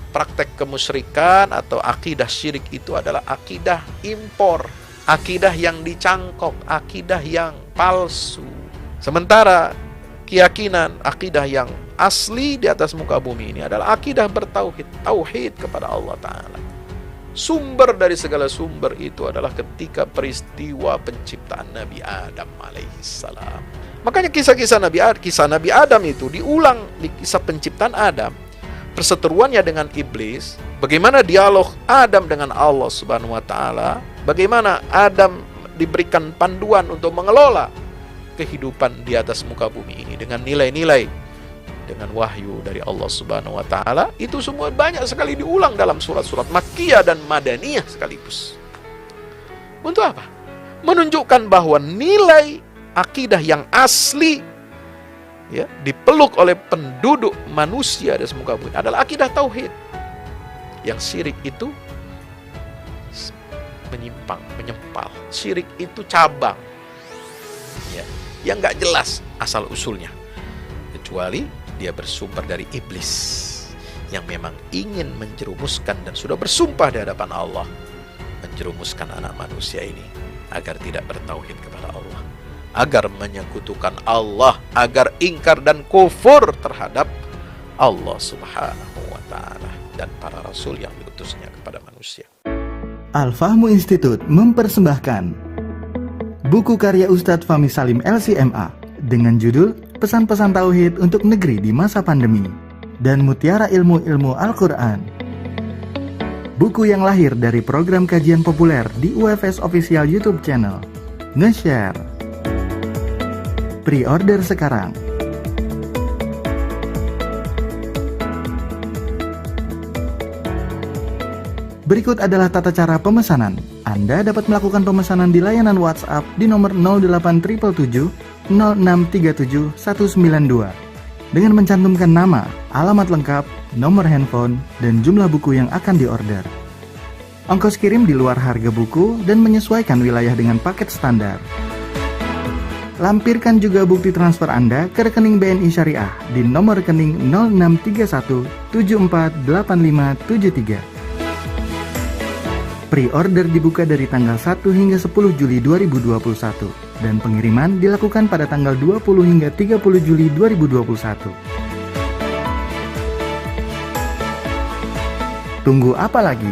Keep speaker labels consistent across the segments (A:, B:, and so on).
A: praktek kemusyrikan atau akidah syirik itu adalah akidah impor, akidah yang dicangkok, akidah yang palsu. Sementara keyakinan akidah yang asli di atas muka bumi ini adalah akidah bertauhid, tauhid kepada Allah Ta'ala. Sumber dari segala sumber itu adalah ketika peristiwa penciptaan Nabi Adam alaihissalam. Makanya kisah Nabi Adam itu diulang di kisah penciptaan Adam. Perseteruannya dengan iblis, bagaimana dialog Adam dengan Allah Subhanahu wa Ta'ala, bagaimana Adam diberikan panduan untuk mengelola kehidupan di atas muka bumi ini dengan nilai-nilai, dengan wahyu dari Allah Subhanahu wa Ta'ala. Itu semua banyak sekali diulang dalam surat-surat Makkiyah dan Madaniyah sekaligus. Untuk apa? Menunjukkan bahwa nilai akidah yang asli, ya, dipeluk oleh penduduk manusia di muka bumi adalah akidah tauhid. Yang syirik itu menyimpang, menyempal. Syirik itu cabang, ya, yang nggak jelas asal usulnya, kecuali dia bersumber dari iblis yang memang ingin menjerumuskan dan sudah bersumpah di hadapan Allah menjerumuskan anak manusia ini agar tidak bertauhid kepada Allah, agar menyekutukan Allah, agar ingkar dan kufur terhadap Allah Subhanahu wa Ta'ala dan para rasul yang diutusnya kepada manusia.
B: Al-Fahmu Institute mempersembahkan buku karya Ustadz Fahmi Salim LCMA dengan judul Pesan-pesan Tauhid untuk Negeri di Masa Pandemi dan Mutiara Ilmu-Ilmu Al-Quran. Buku yang lahir dari program kajian populer di UFS Official YouTube Channel. Nge-share. Pre-order sekarang. Berikut adalah tata cara pemesanan. Anda dapat melakukan pemesanan di layanan WhatsApp di nomor 08777 0637 192 dengan mencantumkan nama, alamat lengkap, nomor handphone, dan jumlah buku yang akan diorder. Ongkos kirim di luar harga buku dan menyesuaikan wilayah dengan paket standar. Lampirkan juga bukti transfer Anda ke rekening BNI Syariah di nomor rekening 0631 748573. Pre-order dibuka dari tanggal 1 hingga 10 Juli 2021 dan pengiriman dilakukan pada tanggal 20 hingga 30 Juli 2021. Tunggu apa lagi?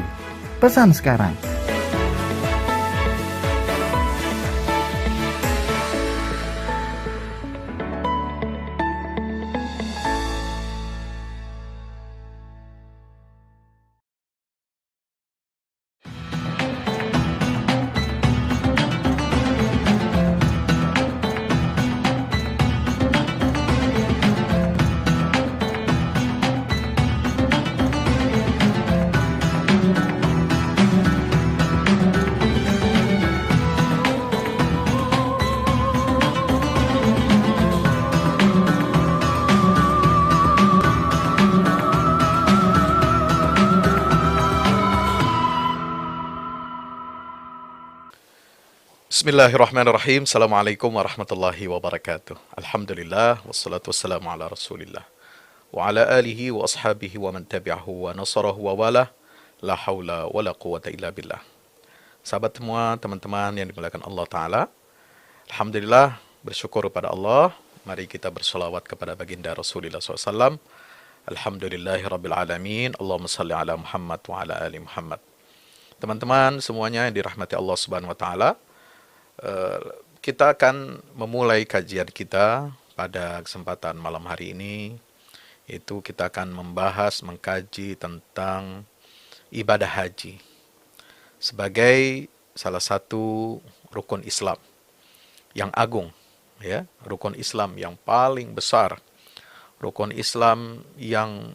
B: Pesan sekarang.
A: Bismillahirrahmanirrahim. Assalamualaikum warahmatullahi wabarakatuh. Alhamdulillah, wassalatu wassalamu ala rasulillah wa ala alihi wa ashabihi wa man tabi'ahu wa nasarahu wa wala. La hawla wa la quwata illa billah. Sahabat semua, teman-teman yang dimuliakan Allah Ta'ala, alhamdulillah, bersyukur kepada Allah. Mari kita bersolawat kepada baginda Rasulullah SAW. Alhamdulillahi rabbil alamin. Allahumma salli ala Muhammad wa ala ali Muhammad. Teman-teman semuanya yang dirahmati Allah Subhanahu wa Ta'ala, kita akan memulai kajian kita pada kesempatan malam hari ini, yaitu kita akan membahas, mengkaji tentang ibadah haji sebagai salah satu rukun Islam yang agung, ya, rukun Islam yang paling besar, rukun Islam yang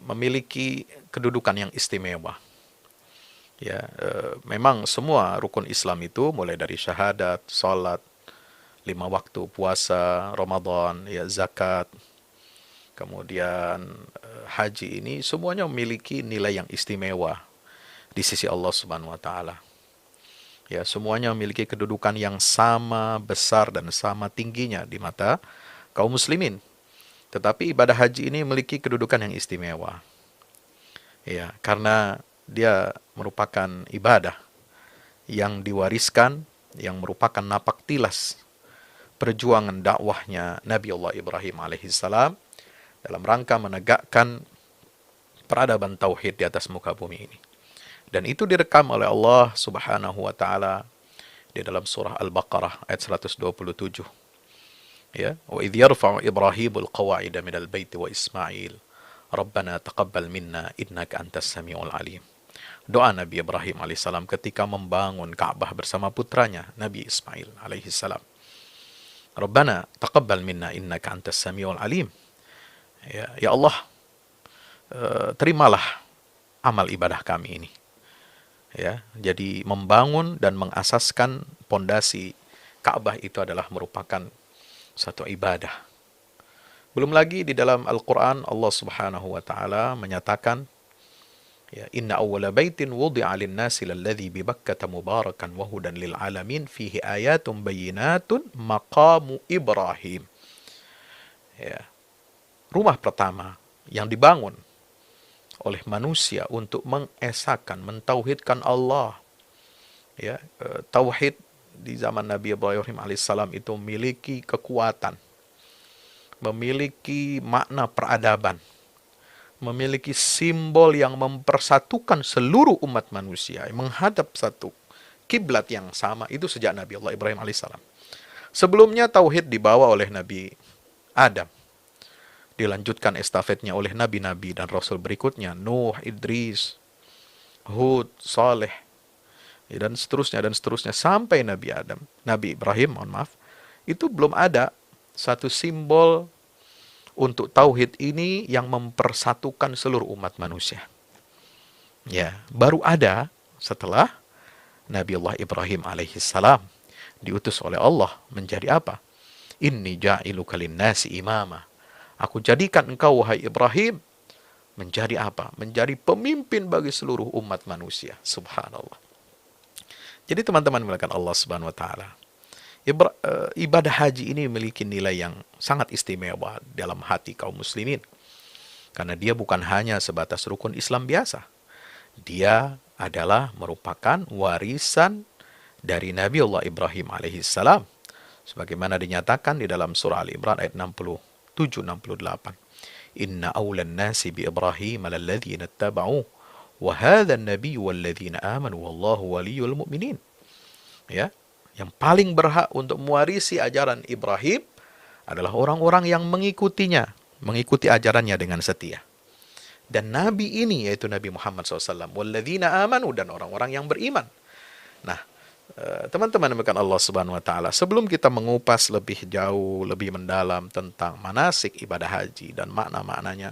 A: memiliki kedudukan yang istimewa. Ya, memang semua rukun Islam itu mulai dari syahadat, salat, 5 waktu puasa, Ramadan, ya, zakat, kemudian haji ini semuanya memiliki nilai yang istimewa di sisi Allah Subhanahu wa Ta'ala. Ya, semuanya memiliki kedudukan yang sama besar dan sama tingginya di mata kaum muslimin. Tetapi ibadah haji ini memiliki kedudukan yang istimewa. Ya, karena dia merupakan ibadah yang diwariskan, yang merupakan napak tilas perjuangan dakwahnya Nabi Allah Ibrahim alaihissalam dalam rangka menegakkan peradaban tauhid di atas muka bumi ini. Dan itu direkam oleh Allah Subhanahu wa taala di dalam surah Al-Baqarah ayat 127. Ya, wa idh yarfa'u Ibrahimul qawa'ida minal baiti wa Ismail Rabbana taqabbal minna innaka antas samiul alim. Doa Nabi Ibrahim alaihissalam ketika membangun Ka'bah bersama putranya Nabi Ismail alaihissalam. Rabbana taqabbal minna innaka antas samiul alim. Ya Allah, terimalah amal ibadah kami ini. Ya, jadi membangun dan mengasaskan pondasi Ka'bah itu adalah merupakan satu ibadah. Belum lagi di dalam Al-Quran Allah Subhanahu wa taala menyatakan, ya, inna awwala baitin wudi'a lin-nasi lalladzi bi Bakkata mubarakan wa hudan lil alamin fihi ayatun bayyinatun maqamu Ibrahim. Ya. Rumah pertama yang dibangun oleh manusia untuk mengesahkan, mentauhidkan Allah. Ya, tauhid di zaman Nabi Ibrahim alaihissalam itu memiliki kekuatan, memiliki makna peradaban, memiliki simbol yang mempersatukan seluruh umat manusia menghadap satu kiblat yang sama. Itu sejak Nabi Allah Ibrahim alaihissalam. Sebelumnya tauhid dibawa oleh Nabi Adam, dilanjutkan estafetnya oleh nabi-nabi dan rasul berikutnya, Nuh, Idris, Hud, Saleh, dan seterusnya sampai Nabi Adam, Nabi Ibrahim, itu belum ada satu simbol untuk tauhid ini yang mempersatukan seluruh umat manusia. Ya, baru ada setelah Nabi Allah Ibrahim alaihissalam diutus oleh Allah menjadi apa? Inni ja'iluka linnasi imama. Aku jadikan engkau, wahai Ibrahim, menjadi apa? Menjadi pemimpin bagi seluruh umat manusia. Subhanallah. Jadi teman-teman melakukan Allah Subhanahu wa taala, ibadah haji ini memiliki nilai yang sangat istimewa dalam hati kaum muslimin. Karena dia bukan hanya sebatas rukun Islam biasa. Dia adalah merupakan warisan dari Nabi Allah Ibrahim alaihissalam. Sebagaimana dinyatakan di dalam surah Al-Imran ayat 67-68. Inna awlan nasi bi Ibrahim lalladhina ittaba'uh wa hadha an-nabiyyu walladzina amanu wallahu waliyul mu'minin. Ya, yang paling berhak untuk mewarisi ajaran Ibrahim adalah orang-orang yang mengikutinya, mengikuti ajarannya dengan setia. Dan nabi ini yaitu Nabi Muhammad SAW, walladzina amanu, dan orang-orang yang beriman. Nah, teman-teman demikian Allah Subhanahu wa taala, sebelum kita mengupas lebih jauh, lebih mendalam tentang manasik ibadah haji dan makna-maknanya,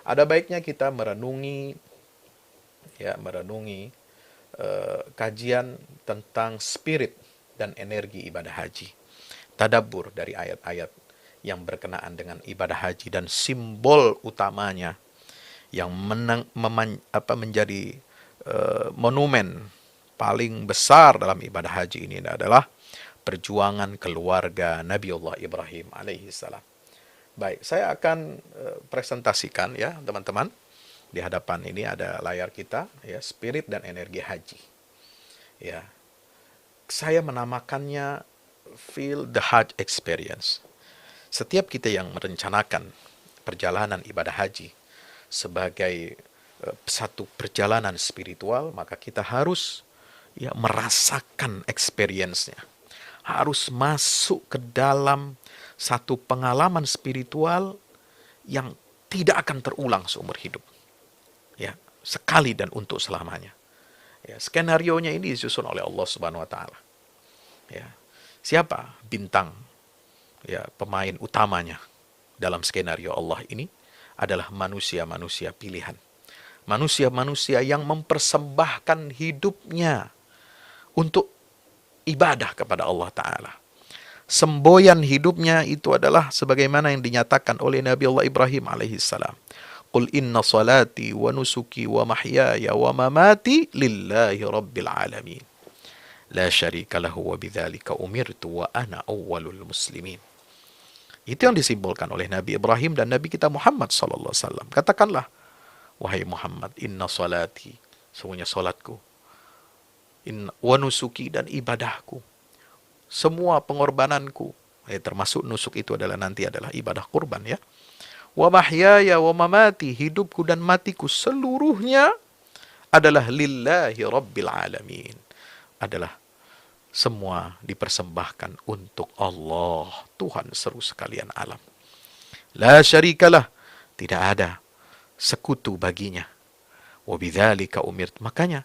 A: ada baiknya kita merenungi kajian tentang spirit dan energi ibadah haji. Tadabbur dari ayat-ayat yang berkenaan dengan ibadah haji dan simbol utamanya yang menjadi monumen paling besar dalam ibadah haji ini adalah perjuangan keluarga Nabi Allah Ibrahim alaihissalam. Baik, saya akan presentasikan ya teman-teman. Di hadapan ini ada layar kita, ya, spirit dan energi haji. Ya, saya menamakannya Feel the Hajj Experience. Setiap kita yang merencanakan perjalanan ibadah haji sebagai satu perjalanan spiritual, maka kita harus merasakan experience-nya. Harus masuk ke dalam satu pengalaman spiritual yang tidak akan terulang seumur hidup. Ya, sekali dan untuk selamanya. Ya, skenarionya ini disusun oleh Allah Subhanahu wa taala. Ya. Siapa bintang, ya, pemain utamanya dalam skenario Allah ini adalah manusia-manusia pilihan. Manusia-manusia yang mempersembahkan hidupnya untuk ibadah kepada Allah Ta'ala. Semboyan hidupnya itu adalah sebagaimana yang dinyatakan oleh Nabi Allah Ibrahim alaihissalam. Qul inna salati wa nusuki wa mahyaya wa mamati lillahi rabbil alamin. La syarika lahu wa bidzalika umirtu wa ana awwalul muslimin. Itu yang disimbolkan oleh Nabi Ibrahim dan Nabi kita Muhammad sallallahu alaihi wasallam. Katakanlah, Wahai Muhammad, inna salati, sungguhnya salatku, wa nusuki, dan ibadahku, semua pengorbananku, termasuk nusuk itu adalah nanti adalah ibadah kurban ya. Wa mahyaya wa mamati, hidupku dan matiku seluruhnya adalah lillahi rabbil alamin, adalah semua dipersembahkan untuk Allah, Tuhan seru sekalian alam. La syarikalah, tidak ada sekutu baginya. Wa bidzalika umirt, makanya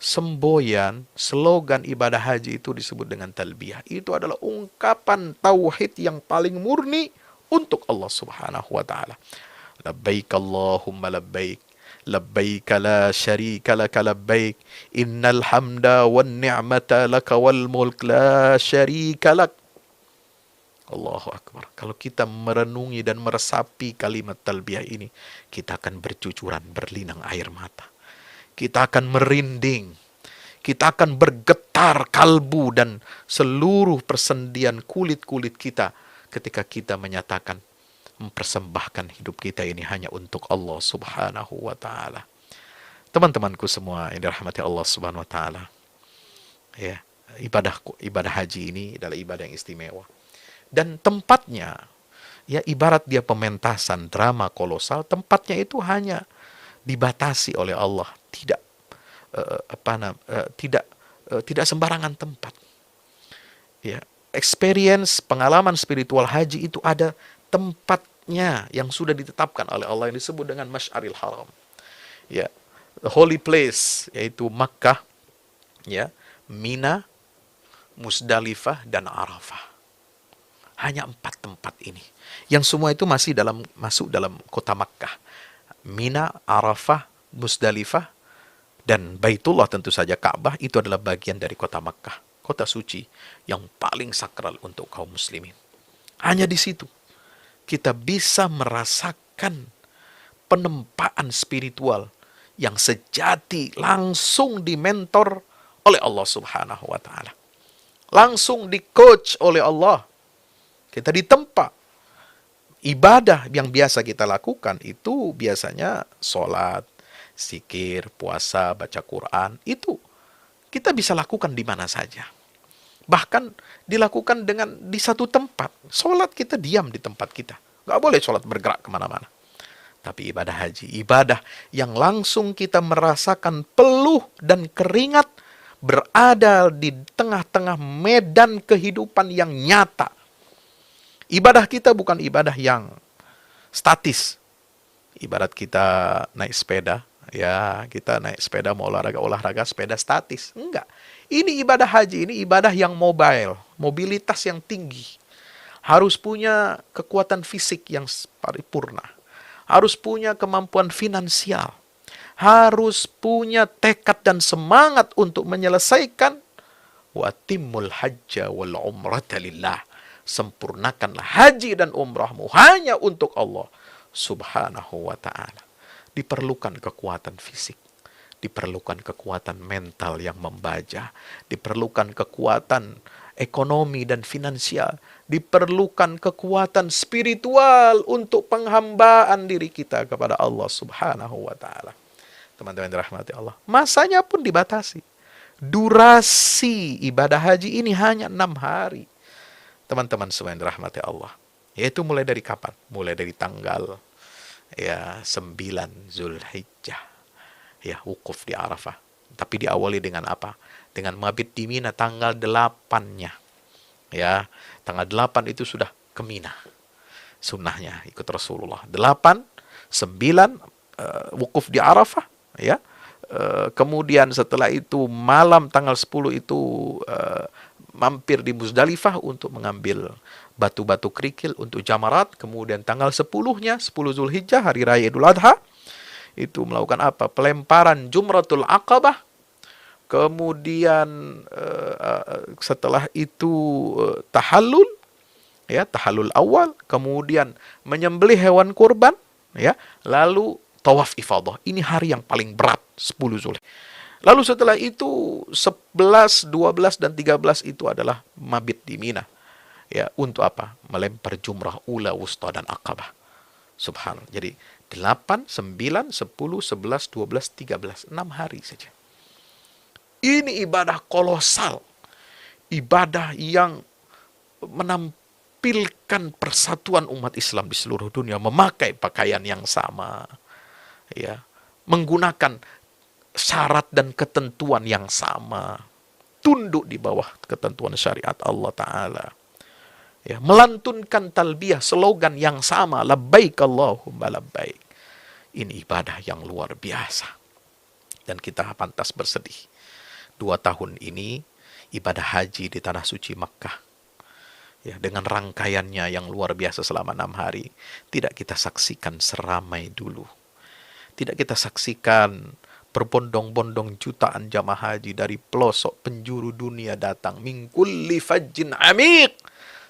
A: semboyan, slogan ibadah haji itu disebut dengan talbiyah. Itu adalah ungkapan tauhid yang paling murni untuk Allah Subhanahu wa taala. Labbaik Allahumma labbaik, labbaik la syarika laka labbaik, innal hamda wan ni'mata laka wal mulk la syarika lak. Allahu Akbar. Kalau kita merenungi dan meresapi kalimat talbiyah ini, kita akan bercucuran berlinang air mata. Kita akan merinding. Kita akan bergetar kalbu dan seluruh persendian kulit-kulit kita ketika kita menyatakan, mempersembahkan hidup kita ini hanya untuk Allah Subhanahu wa ta'ala. Teman-temanku semua yang dirahmati Allah Subhanahu wa ta'ala, ya, ibadah haji ini adalah ibadah yang istimewa. Dan tempatnya, ya ibarat dia pementasan drama kolosal, tempatnya itu hanya dibatasi oleh Allah, tidak sembarangan tempat. Ya, experience, pengalaman spiritual haji itu ada tempatnya yang sudah ditetapkan oleh Allah yang disebut dengan Masy'aril Haram. Ya, the holy place, yaitu Makkah, ya, Mina, Musdalifah, dan Arafah. Hanya 4 tempat ini, yang semua itu masuk dalam kota Makkah. Mina, Arafah, Musdalifah, dan Baitullah, tentu saja Ka'bah, itu adalah bagian dari kota Makkah, kota suci yang paling sakral untuk kaum muslimin. Hanya di situ kita bisa merasakan penempaan spiritual yang sejati, langsung dimentor oleh Allah Subhanahu wa ta'ala. Langsung di-coach oleh Allah. Kita ditempa. Ibadah yang biasa kita lakukan itu biasanya sholat, zikir, puasa, baca Quran. Itu kita bisa lakukan di mana saja. Bahkan dilakukan di satu tempat. Sholat kita diam di tempat kita. Nggak boleh sholat bergerak kemana-mana. Tapi ibadah haji, ibadah yang langsung kita merasakan peluh dan keringat berada di tengah-tengah medan kehidupan yang nyata. Ibadah kita bukan ibadah yang statis. Ibarat kita naik sepeda, ya kita naik sepeda mau olahraga sepeda statis. Enggak. Ini ibadah haji, ini ibadah yang mobile, mobilitas yang tinggi. Harus punya kekuatan fisik yang paripurna. Harus punya kemampuan finansial. Harus punya tekad dan semangat untuk menyelesaikan wa timmul hajja wal umrata lillah. Sempurnakanlah haji dan umrahmu hanya untuk Allah Subhanahu wa ta'ala. Diperlukan kekuatan fisik, diperlukan kekuatan mental yang membaja, diperlukan kekuatan ekonomi dan finansial, diperlukan kekuatan spiritual untuk penghambaan diri kita kepada Allah Subhanahu wa ta'ala. Teman-teman dirahmati Allah, masanya pun dibatasi. Durasi ibadah haji ini hanya 6 hari. Teman-teman semua yang dirahmati Allah, yaitu mulai dari kapan? Mulai dari tanggal 9 Zulhijjah, ya, wukuf di Arafah. Tapi diawali dengan apa? Dengan mabit di Mina tanggal 8-nya. Ya, tanggal 8 itu sudah ke Mina. Sunnahnya ikut Rasulullah. 8, 9 wukuf di Arafah, ya. Kemudian setelah itu malam tanggal 10 itu mampir di Musdalifah untuk mengambil batu-batu kerikil untuk jamarat. Kemudian tanggal 10-nya, 10 Zulhijjah, hari raya Idul Adha, itu melakukan apa? Pelemparan Jumratul Aqabah. Kemudian setelah itu tahallul, ya, tahallul awal. Kemudian menyembelih hewan kurban, ya. Lalu tawaf ifadah. Ini hari yang paling berat, 10 Zulhijjah. Lalu setelah itu 11, 12, dan 13 itu adalah mabit di Mina. Ya, untuk apa? Melempar jumrah ula, wusta, dan aqabah. Subhanallah. Jadi 8, 9, 10, 11, 12, 13. 6 hari saja. Ini ibadah kolosal. Ibadah yang menampilkan persatuan umat Islam di seluruh dunia, memakai pakaian yang sama, ya, menggunakan syarat dan ketentuan yang sama, tunduk di bawah ketentuan syariat Allah Ta'ala, ya, melantunkan talbiyah, slogan yang sama, labbaik Allahumma labbaik. Ini ibadah yang luar biasa, dan kita pantas bersedih. 2 tahun ini ibadah haji di Tanah Suci Makkah, ya, dengan rangkaiannya yang luar biasa selama 6 hari, tidak kita saksikan seramai dulu. Tidak kita saksikan berbondong-bondong jutaan jamaah haji dari pelosok penjuru dunia datang, min kulli fajjin amiq.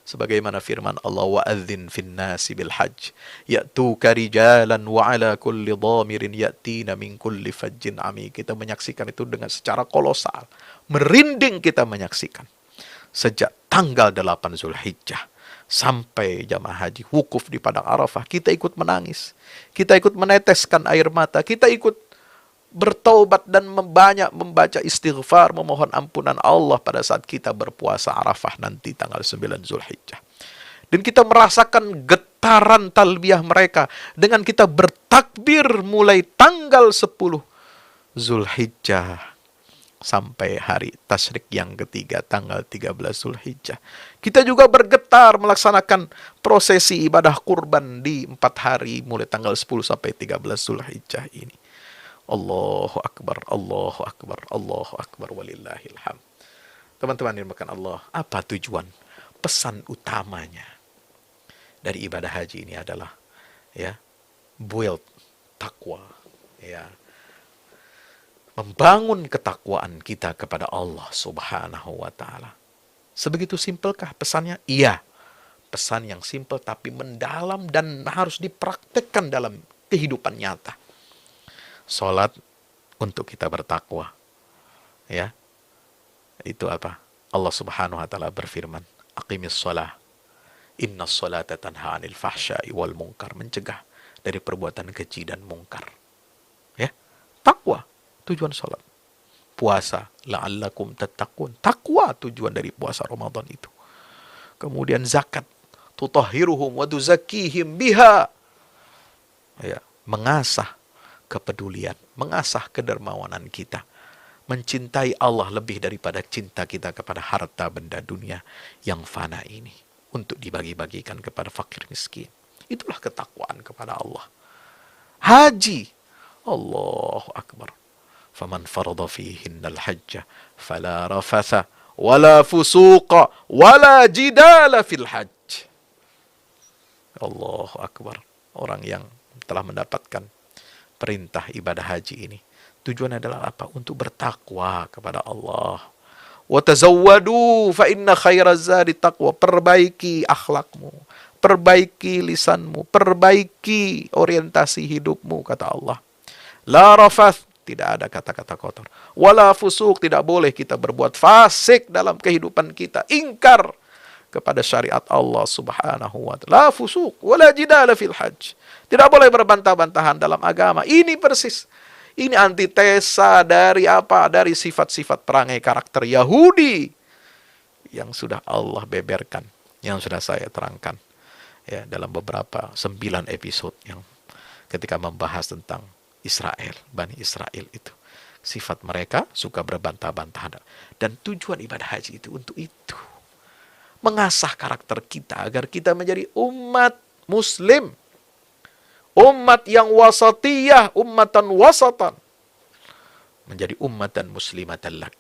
A: Sebagaimana firman Allah, wa'adzin fin nasi bil hajj ya'tuka rijalan wa ala kulli dhamirin ya'tina min kulli fajjin amiq. Kita menyaksikan itu dengan secara kolosal. Merinding kita menyaksikan. Sejak tanggal 8 Zulhijjah sampai jamaah haji wukuf di padang Arafah, kita ikut menangis, kita ikut meneteskan air mata, kita ikut bertaubat dan banyak membaca istighfar, memohon ampunan Allah pada saat kita berpuasa Arafah nanti tanggal 9 Zulhijjah. Dan kita merasakan getaran talbiyah mereka dengan kita bertakbir mulai tanggal 10 Zulhijjah sampai hari tasyrik yang ketiga tanggal 13 Zulhijjah. Kita juga bergetar melaksanakan prosesi ibadah kurban di 4 hari mulai tanggal 10 sampai 13 Zulhijjah ini. Allahu Akbar, Allahu Akbar, Allahu Akbar, walillahil hamd. Teman-teman yang dimuliakan Allah, apa tujuan? Pesan utamanya dari ibadah haji ini adalah, ya, build takwa, ya, membangun ketakwaan kita kepada Allah Subhanahu wa Ta'ala. Sebegitu simpelkah pesannya? Iya, pesan yang simpel tapi mendalam dan harus dipraktekkan dalam kehidupan nyata. Salat untuk kita bertakwa, ya. Itu apa? Allah Subhanahu wa Ta'ala berfirman, aqimis shalah innas sholata tanha 'anil fahsya'i wal munkar, mencegah dari perbuatan keji dan mungkar. Ya, takwa tujuan salat. Puasa, la'allakum tattaqun, takwa tujuan dari puasa Ramadan itu. Kemudian zakat, tutahhiruhum wa tuzakkihim biha, ya, mengasah kepedulian, mengasah kedermawanan kita, mencintai Allah lebih daripada cinta kita kepada harta benda dunia yang fana ini, untuk dibagi-bagikan kepada fakir miskin. Itulah ketakwaan kepada Allah. Haji, Allahu Akbar. Faman farada fihinnal hajja fala rafatha wala fusuqa wala jidala fil hajj. Allahu Akbar. Orang yang telah mendapatkan perintah ibadah haji ini, tujuannya adalah apa? Untuk bertakwa kepada Allah. Wa tazawwadu fa inna khairaz zadi taqwa. Perbaiki akhlakmu, perbaiki lisanmu, perbaiki orientasi hidupmu, kata Allah. La rafath, tidak ada kata-kata kotor. Wala fusuq, tidak boleh kita berbuat fasik dalam kehidupan kita, ingkar kepada syariat Allah Subhanahu wa Ta'ala. La fusuq wala jidala fil hajj. Tidak boleh berbantah-bantahan dalam agama. Ini persis, ini antitesa dari apa? Dari sifat-sifat perangai karakter Yahudi yang sudah Allah beberkan, yang sudah saya terangkan, ya, dalam beberapa 9 episode yang ketika membahas tentang Israel, Bani Israel itu. Sifat mereka suka berbantah-bantahan. Dan tujuan ibadah haji itu untuk itu. Mengasah karakter kita agar kita menjadi umat muslim. Umat yang wasatiyah, ummatan wasatan. Menjadi ummatan muslimatan lak.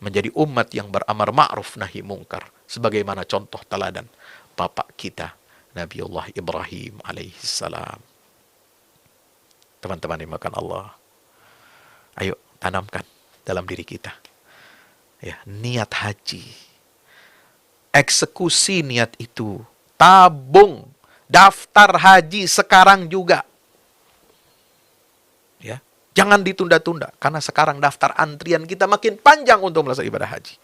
A: Menjadi umat yang beramar ma'ruf nahi mungkar. Sebagaimana contoh teladan bapak kita, Nabiullah Ibrahim alaihissalam. Teman-teman dimakan Allah, ayo tanamkan dalam diri kita, ya, niat haji. Eksekusi niat itu. Tabung daftar haji sekarang juga. Ya, jangan ditunda-tunda, karena sekarang daftar antrian kita makin panjang untuk melaksanakan ibadah haji.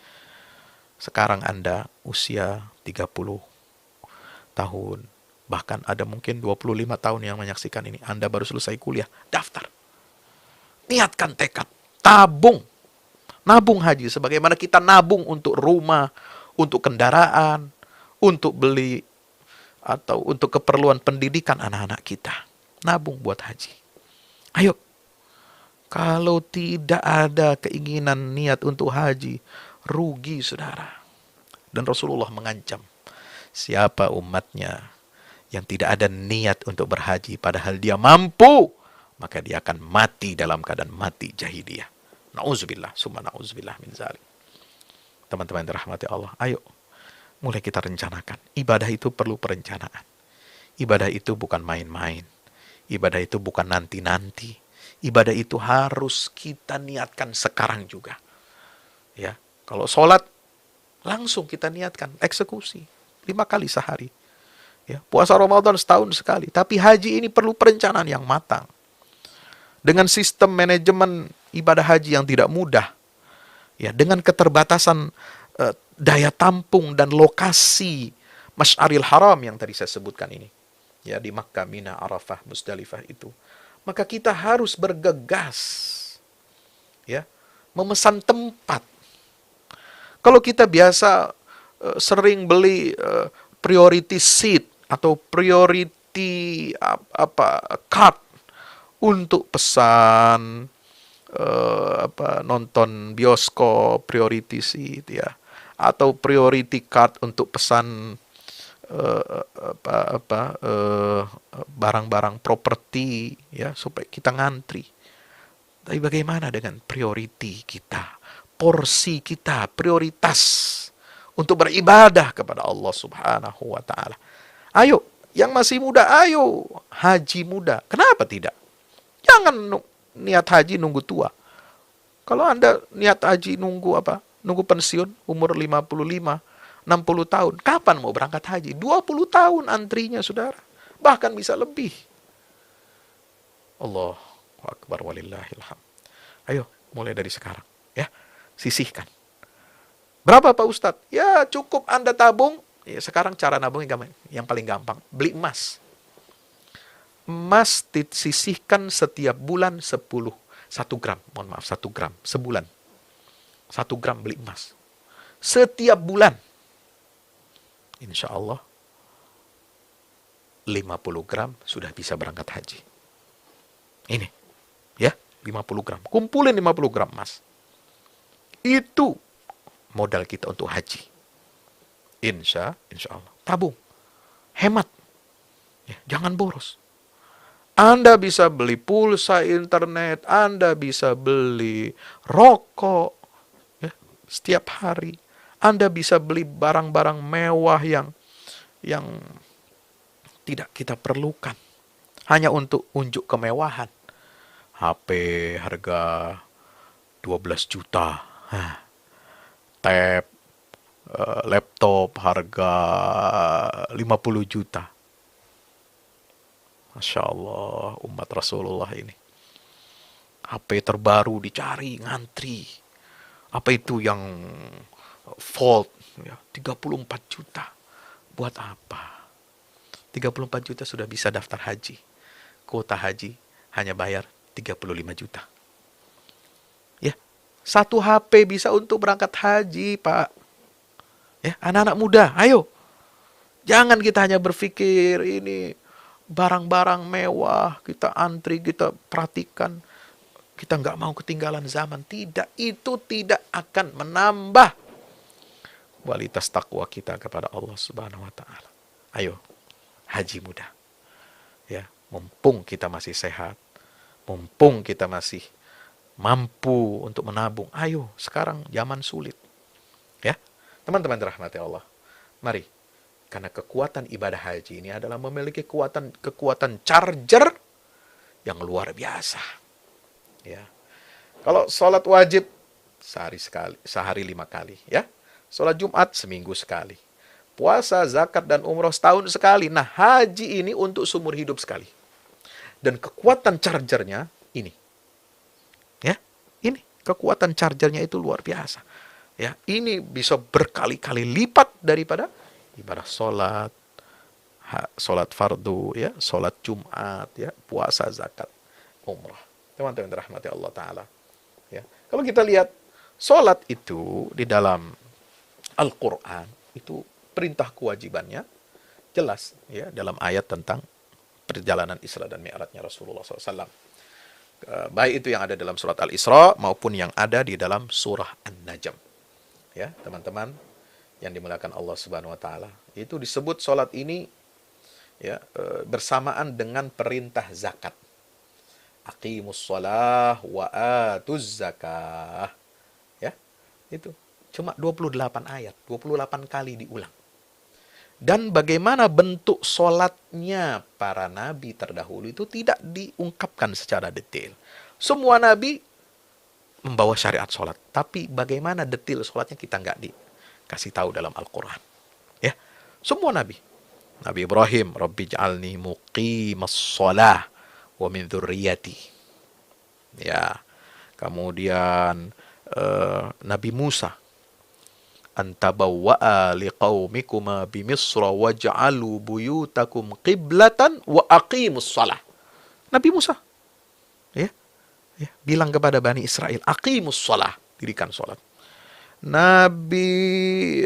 A: Sekarang Anda usia 30 tahun, Bahkan ada mungkin 25 tahun yang menyaksikan ini. Anda baru selesai kuliah, daftar. Niatkan tekad, tabung. Nabung haji, sebagaimana kita nabung untuk rumah, untuk kendaraan, untuk beli, atau untuk keperluan pendidikan anak-anak kita. Nabung buat haji. Ayo, kalau tidak ada keinginan niat untuk haji, rugi saudara. Dan Rasulullah mengancam, siapa umatnya yang tidak ada niat untuk berhaji padahal dia mampu, maka dia akan mati dalam keadaan mati jahiliyah. Na'udzubillah, summa na'udzubillah min zalik. Teman-teman yang dirahmati Allah, ayo mulai kita rencanakan. Ibadah itu perlu perencanaan. Ibadah itu bukan main-main. Ibadah itu bukan nanti-nanti. Ibadah itu harus kita niatkan sekarang juga. Ya, kalau sholat langsung kita niatkan, eksekusi 5 kali sehari. Ya, puasa Ramadan setahun sekali. Tapi haji ini perlu perencanaan yang matang. Dengan sistem manajemen ibadah haji yang tidak mudah, ya, dengan keterbatasan daya tampung dan lokasi Masy'aril Haram yang tadi saya sebutkan ini, ya, di Makkah, Mina, Arafah, Musdalifah itu, maka kita harus bergegas, ya, memesan tempat. Kalau kita biasa sering beli priority seat atau priority card untuk pesan nonton bioskop, priority seat, ya, atau priority card untuk pesan barang-barang properti, ya, supaya kita ngantri. Tapi bagaimana dengan priority kita, porsi kita, prioritas untuk beribadah kepada Allah Subhanahu wa Ta'ala? Ayo, yang masih muda, ayo haji muda. Kenapa tidak? Jangan niat haji nunggu tua. Kalau Anda niat haji nunggu nunggu pensiun umur 55, 60 tahun. Kapan mau berangkat haji? 20 tahun antrinya, saudara. Bahkan bisa lebih. Allahu Akbar walillahilham. Ayo, mulai dari sekarang, ya. Sisihkan. Berapa Pak Ustadz? Ya, cukup Anda tabung. Ya, sekarang cara nabungnya yang paling gampang. Beli emas. Emas disisihkan setiap bulan 1 gram. Mohon maaf, 1 gram. Sebulan. 1 gram beli emas. Setiap bulan. Insya Allah 50 gram sudah bisa berangkat haji. Ini, ya, 50 gram. Kumpulin 50 gram emas. Itu modal kita untuk haji. Insya Allah. Tabung. Hemat. Ya, jangan boros. Anda bisa beli pulsa internet, Anda bisa beli rokok, ya, setiap hari. Anda bisa beli barang-barang mewah yang tidak kita perlukan. Hanya untuk unjuk kemewahan. HP harga 12 juta. Tab, laptop harga 50 juta. Masya Allah, umat Rasulullah ini. HP terbaru dicari, ngantri. Apa itu yang Fold, ya, 34 juta. Buat apa? 34 juta sudah bisa daftar haji. Kuota haji hanya bayar 35 juta. Ya, 1 HP bisa untuk berangkat haji, Pak. Ya, anak-anak muda, ayo. Jangan kita hanya berpikir ini barang-barang mewah, kita antri, kita perhatikan, kita nggak mau ketinggalan zaman. Tidak, itu tidak akan menambah kualitas takwa kita kepada Allah Subhanahu wa Ta'ala. Ayo, haji muda. Ya, mumpung kita masih sehat, mumpung kita masih mampu untuk menabung. Ayo, sekarang zaman sulit. Ya, teman-teman dirahmati Allah. Mari, karena kekuatan ibadah haji ini adalah memiliki kekuatan charger yang luar biasa. Ya. Kalau sholat wajib sehari 5 kali, ya. Sholat Jumat seminggu sekali. Puasa, zakat, dan umroh setahun sekali. Nah, haji ini untuk seumur hidup sekali. Dan kekuatan chargernya ini. Ya, ini kekuatan chargernya itu luar biasa. Ya, ini bisa berkali-kali lipat daripada ibadah sholat, sholat fardu, ya, sholat Jumat, ya, puasa, zakat, umrah. Teman-teman dirahmati Allah Ta'ala. Ya. Kalau kita lihat, sholat itu di dalam Al-Quran, itu perintah kewajibannya jelas, ya, dalam ayat tentang perjalanan Isra dan Mi'rajnya Rasulullah SAW. Baik itu yang ada dalam surat Al-Isra maupun yang ada di dalam surah An-Najm. Ya, teman-teman yang dimuliakan Allah Subhanahu wa taala. Itu disebut salat ini, ya, bersamaan dengan perintah zakat. Aqimus shalah wa atuz zakah. Ya. Itu cuma 28 ayat, 28 kali diulang. Dan bagaimana bentuk sholatnya para nabi terdahulu itu tidak diungkapkan secara detail. Semua nabi membawa syariat sholat. Tapi bagaimana detail sholatnya kita nggak dikasih tahu dalam Al-Quran. Ya, semua nabi. Nabi Ibrahim, Rabbi ja'alni muqimas sholah wa min dzurriyyati. Ya, kemudian Nabi Musa, antabawwa'a liqaumikuma bimisra waj'alu buyutakum qiblatan wa aqimus shalah. Nabi Musa, ya, bilang kepada Bani Israel, aqimus shalah, dirikan salat. Nabi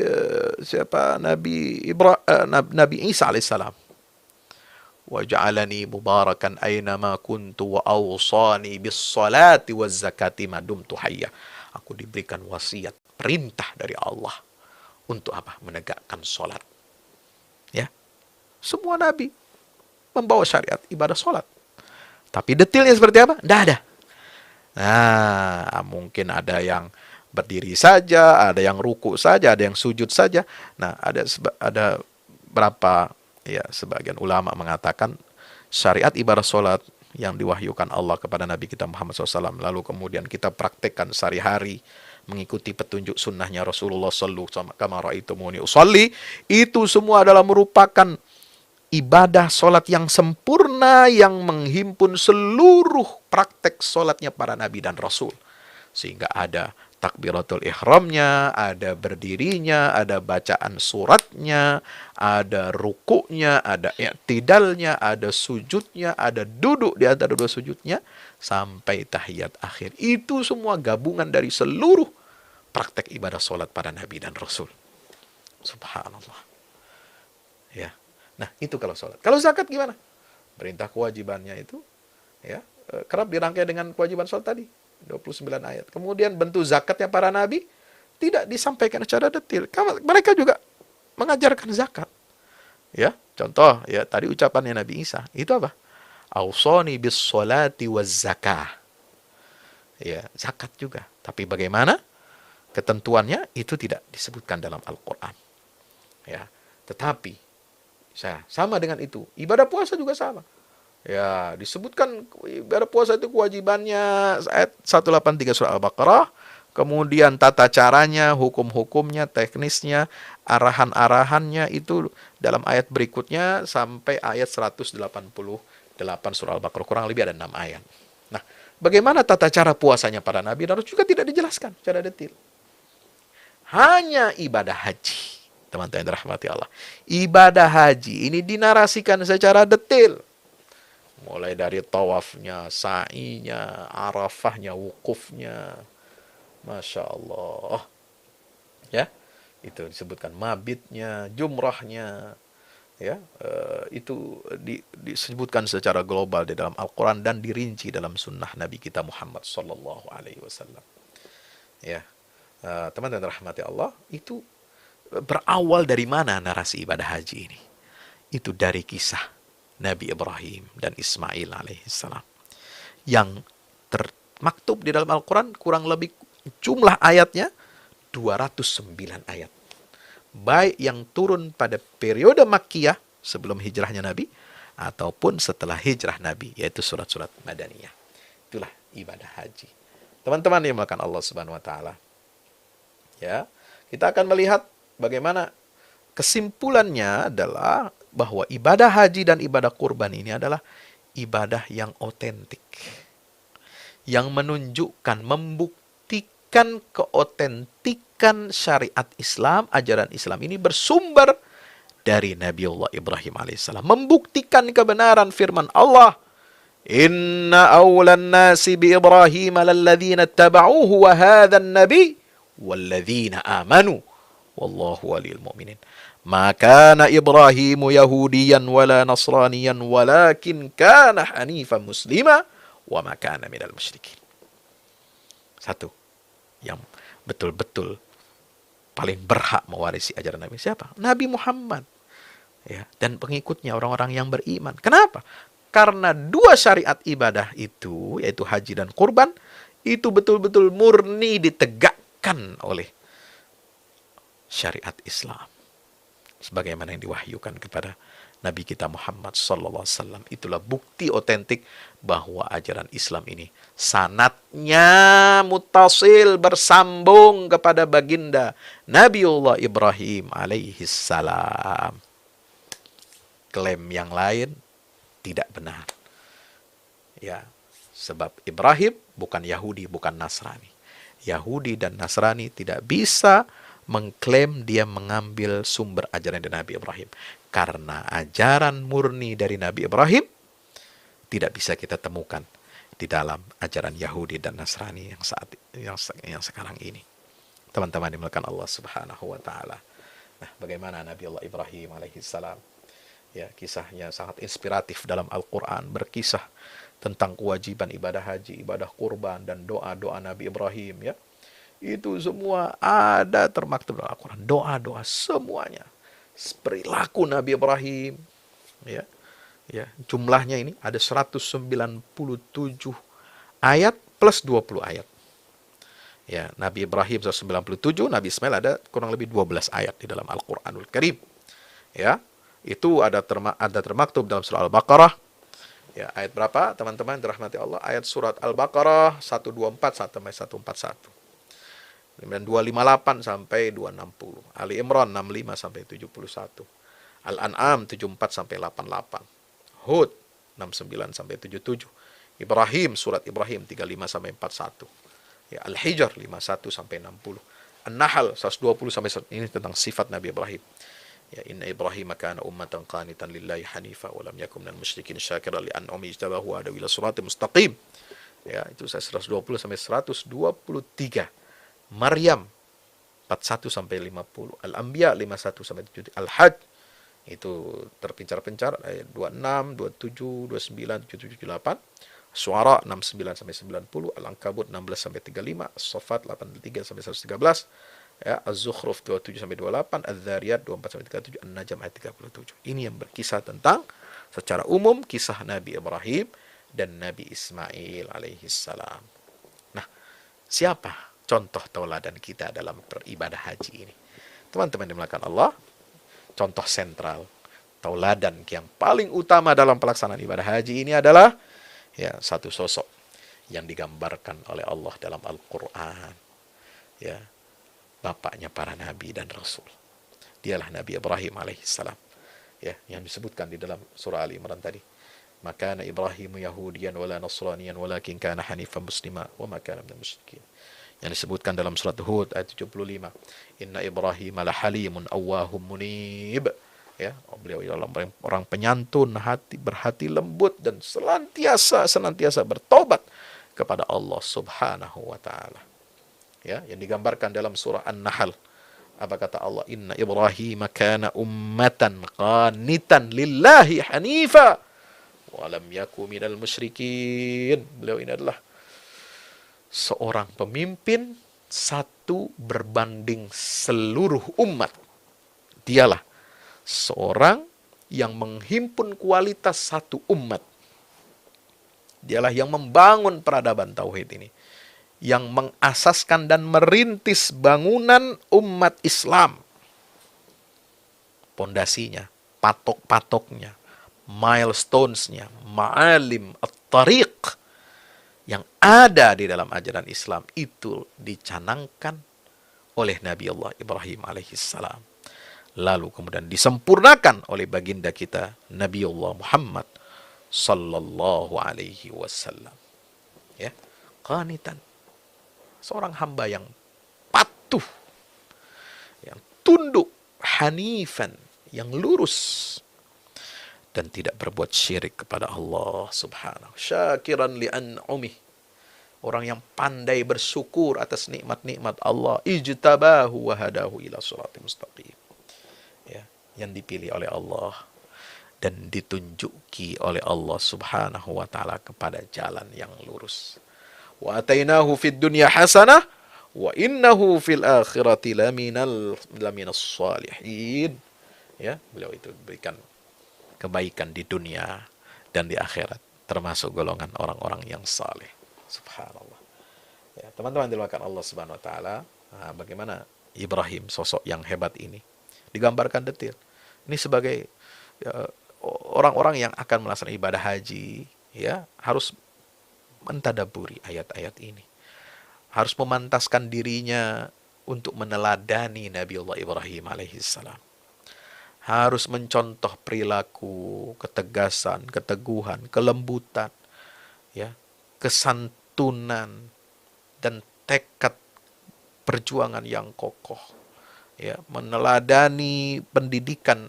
A: Nabi Isa alaihissalam, waj'alani mubarakan aynama kuntu wa awsani bis salati waz zakati ma dumtu hayya. Aku diberikan wasiat, perintah dari Allah untuk apa? Menegakkan sholat. Ya, semua nabi membawa syariat ibadah sholat. Tapi detailnya seperti apa? Tidak ada. Nah, mungkin ada yang berdiri saja, ada yang ruku saja, ada yang sujud saja. Nah, ada berapa, ya, sebagian ulama mengatakan syariat ibadah sholat yang diwahyukan Allah kepada Nabi kita Muhammad SAW, lalu kemudian kita praktekkan sehari-hari, mengikuti petunjuk sunnahnya Rasulullah SAW, kama ra'aitumuni usolli, itu semua adalah merupakan ibadah sholat yang sempurna, yang menghimpun seluruh praktek sholatnya para Nabi dan Rasul. Sehingga ada takbiratul ihramnya, ada berdirinya, ada bacaan suratnya, ada rukuknya, ada i'tidalnya, ada sujudnya, ada duduk di antara dua sujudnya, sampai tahiyat akhir. Itu semua gabungan dari seluruh praktek ibadah sholat para Nabi dan Rasul. Subhanallah. Ya. Nah, itu kalau sholat. Kalau zakat gimana? Perintah kewajibannya itu, ya, kerap dirangkai dengan kewajiban sholat tadi. 29 ayat. Kemudian bentuk zakatnya para nabi tidak disampaikan secara detail. Mereka juga mengajarkan zakat. Ya, contoh, ya, tadi ucapannya Nabi Isa, itu apa? Ausani bis sholati waz zakah. Ya, zakat juga. Tapi bagaimana ketentuannya itu tidak disebutkan dalam Al-Qur'an. Ya, tetapi sama dengan itu, ibadah puasa juga sama. Ya, disebutkan ibadah puasa itu kewajibannya ayat 183 surah Al-Baqarah, kemudian tata caranya, hukum-hukumnya, teknisnya, arahan-arahannya itu dalam ayat berikutnya sampai ayat 188 surah Al-Baqarah, kurang lebih ada 6 ayat. Nah, bagaimana tata cara puasanya para nabi dan juga tidak dijelaskan secara detail. Hanya ibadah haji, teman-teman yang dirahmati Allah. Ibadah haji ini dinarasikan secara detail. Mulai dari tawafnya, sa'inya, arafahnya, wukufnya. Masya Allah. Ya, itu disebutkan mabitnya, jumrahnya. Ya, itu disebutkan secara global di dalam Al-Quran dan dirinci dalam sunnah Nabi kita Muhammad Sallallahu Alaihi Wasallam. Ya, teman-teman rahmati Allah, itu berawal dari mana narasi ibadah haji ini? Itu dari kisah Nabi Ibrahim dan Ismail alaihissalam yang termaktub di dalam Al-Quran, kurang lebih jumlah ayatnya 209 ayat. Baik yang turun pada periode Makkiyah sebelum hijrahnya Nabi ataupun setelah hijrah Nabi, yaitu surat-surat Madaniyah. Itulah ibadah haji. Teman-teman yang dimuliakan Allah Subhanahu wa taala. Ya, kita akan melihat bagaimana kesimpulannya adalah bahwa ibadah haji dan ibadah kurban ini adalah ibadah yang otentik. Yang menunjukkan, membuktikan keotentikan syariat Islam, ajaran Islam ini bersumber dari Nabiullah Ibrahim alaihissalam. Membuktikan kebenaran firman Allah. Inna awlan nasi bi Ibrahim lalladzina taba'uhu wa hadhan nabi walladzina amanu. Wallahu waliyul mu'minin. Ma kana Ibrahimu Yahudiyan wala Nasraniyan walakin kana hanifan muslima wa ma kana minal musyrikin. Satu, yang betul-betul paling berhak mewarisi ajaran Nabi siapa? Nabi Muhammad. Ya, dan pengikutnya orang-orang yang beriman. Kenapa? Karena dua syariat ibadah itu, yaitu haji dan kurban, itu betul-betul murni ditegakkan oleh syariat Islam. Sebagaimana yang diwahyukan kepada Nabi kita Muhammad SAW. Itulah bukti otentik bahwa ajaran Islam ini sanadnya mutasil, bersambung kepada baginda Nabiullah Ibrahim alaihi salam. Klaim yang lain tidak benar. Ya, sebab Ibrahim bukan Yahudi, bukan Nasrani. Yahudi dan Nasrani tidak bisa mengklaim dia mengambil sumber ajaran dari Nabi Ibrahim. Karena ajaran murni dari Nabi Ibrahim tidak bisa kita temukan di dalam ajaran Yahudi dan Nasrani yang sekarang ini. Teman-teman dimulakan Allah Subhanahu wa taala. Nah, bagaimana Nabi Allah Ibrahim alaihi salam? Ya, kisahnya sangat inspiratif dalam Al-Quran, berkisah tentang kewajiban ibadah haji, ibadah kurban, dan doa-doa Nabi Ibrahim. Ya, itu semua ada termaktub dalam Al-Quran. Doa-doa semuanya, perilaku Nabi Ibrahim. Ya, ya, jumlahnya ini ada 197 ayat plus 20 ayat. Ya, Nabi Ibrahim 197, Nabi Ismail ada kurang lebih 12 ayat di dalam Al-Quranul Karim. Ya. Itu ada termaktub dalam surah Al-Baqarah. Ya, ayat berapa teman-teman dirahmati Allah? Ayat surat Al-Baqarah 124 sampai 141. Kemudian 258 sampai 260. Ali Imran 65 sampai 71. Al-An'am 74 sampai 88. Hud 69 sampai 77. Ibrahim, surat Ibrahim 35 sampai 41. Ya, Al-Hijr 51 sampai 60. An-Nahl 120 sampai 100. Ini tentang sifat Nabi Ibrahim. Ya, inna Ibrahim kana ummatan qanitan lillahi hanifa wa lam yakun minal musyrikin syakiran li an'ami ijtabahu wa ila siratal mustaqim. Ya, itu 120 sampai 123. Maryam 41 sampai 50. Al-Anbiya 51 sampai 7. Al-Hajj itu terpencar-pencar ayat 26, 27, 29, 27, 78. Syuara 69 sampai 90. Al-Ankabut 16 sampai 35. As-Saffat 83 sampai 113. Ya, Az-Zukhruf 27 sampai 28, Az-Zariyat 24 sampai 37, An-Najm ayat 37. Ini yang berkisah tentang secara umum kisah Nabi Ibrahim dan Nabi Ismail alaihi salam. Nah, siapa contoh tauladan kita dalam beribadah haji ini? Teman-teman dimulakan Allah, contoh sentral tauladan yang paling utama dalam pelaksanaan ibadah haji ini adalah ya satu sosok yang digambarkan oleh Allah dalam Al-Qur'an. Ya, bapaknya para nabi dan rasul. Dialah Nabi Ibrahim alaihissalam. Ya, yang disebutkan di dalam surah Ali Imran tadi. Maka Ibrahim Yahudiyan wala Nasraniyan walakin kana hanifan muslima wa ma kana minal musyrikin. Yang disebutkan dalam surat Hud ayat 75. Inna Ibrahim la halimun awwahum munib. Ya, beliau adalah orang penyantun, berhati lembut dan senantiasa bertobat kepada Allah Subhanahu wa taala. Ya, yang digambarkan dalam surah An-Nahl. Apa kata Allah? Inna Ibrahim kana ummatan qanitan lillahi hanifa wa lam yaku minal musyrikin. Beliau ini adalah seorang pemimpin satu berbanding seluruh umat. Dialah seorang yang menghimpun kualitas satu umat. Dialah yang membangun peradaban tauhid ini, yang mengasaskan dan merintis bangunan umat Islam. Pondasinya, patok-patoknya, milestones-nya, ma'alim at-tariq yang ada di dalam ajaran Islam itu dicanangkan oleh Nabi Allah Ibrahim alaihissalam. Lalu kemudian disempurnakan oleh baginda kita Nabi Allah Muhammad sallallahu alaihi wasallam. Ya, qanitan, seorang hamba yang patuh, yang tunduk, hanifan, yang lurus dan tidak berbuat syirik kepada Allah subhanahu. Syakiran li'an'umih, orang yang pandai bersyukur atas nikmat-nikmat Allah. Ijtabahu wa hadahu ila siratal mustaqim. Ya, yang dipilih oleh Allah dan ditunjuki oleh Allah subhanahu wa ta'ala kepada jalan yang lurus. Wa atainahu fid dunya hasanah wa innahu fil akhirati laminas salihin. Ya, beliau itu berikan kebaikan di dunia dan di akhirat, termasuk golongan orang-orang yang saleh. Subhanallah. Ya, teman-teman dimuliakan Allah Subhanahu wa taala, bagaimana Ibrahim, sosok yang hebat ini digambarkan detail. Ini sebagai orang-orang yang akan melaksanakan ibadah haji, ya, harus mentadaburi ayat-ayat ini. Harus memantaskan dirinya untuk meneladani Nabi Allah Ibrahim alaihissalam. Harus mencontoh perilaku, ketegasan, keteguhan, kelembutan, ya, kesantunan, dan tekad perjuangan yang kokoh. Ya, meneladani pendidikan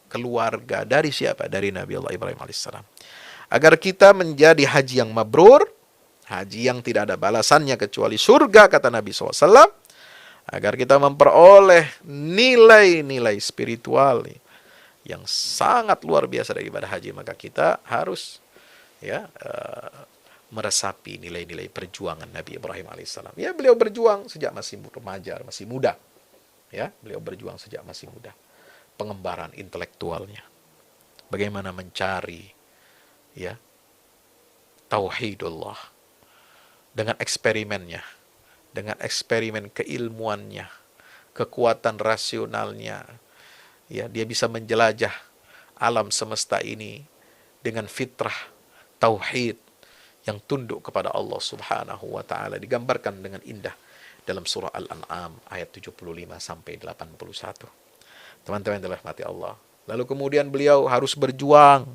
A: keluarga dari siapa? Dari Nabi Allah Ibrahim alaihissalam. Agar kita menjadi haji yang mabrur, haji yang tidak ada balasannya kecuali surga, kata Nabi SAW. Agar kita memperoleh nilai-nilai spiritual yang sangat luar biasa dari ibadah haji, maka kita harus, ya, meresapi nilai-nilai perjuangan Nabi Ibrahim alaihissalam. Ya, beliau berjuang sejak masih remaja, masih muda. Ya, beliau berjuang sejak masih muda. Pengembaraan intelektualnya, bagaimana mencari, ya, tauhidullah dengan eksperimennya, dengan eksperimen keilmuannya, kekuatan rasionalnya. Ya, dia bisa menjelajah alam semesta ini dengan fitrah tauhid yang tunduk kepada Allah Subhanahu wa taala, digambarkan dengan indah dalam surah Al-An'am ayat 75 sampai 81. Teman-teman yang dirahmati Allah. Lalu kemudian beliau harus berjuang.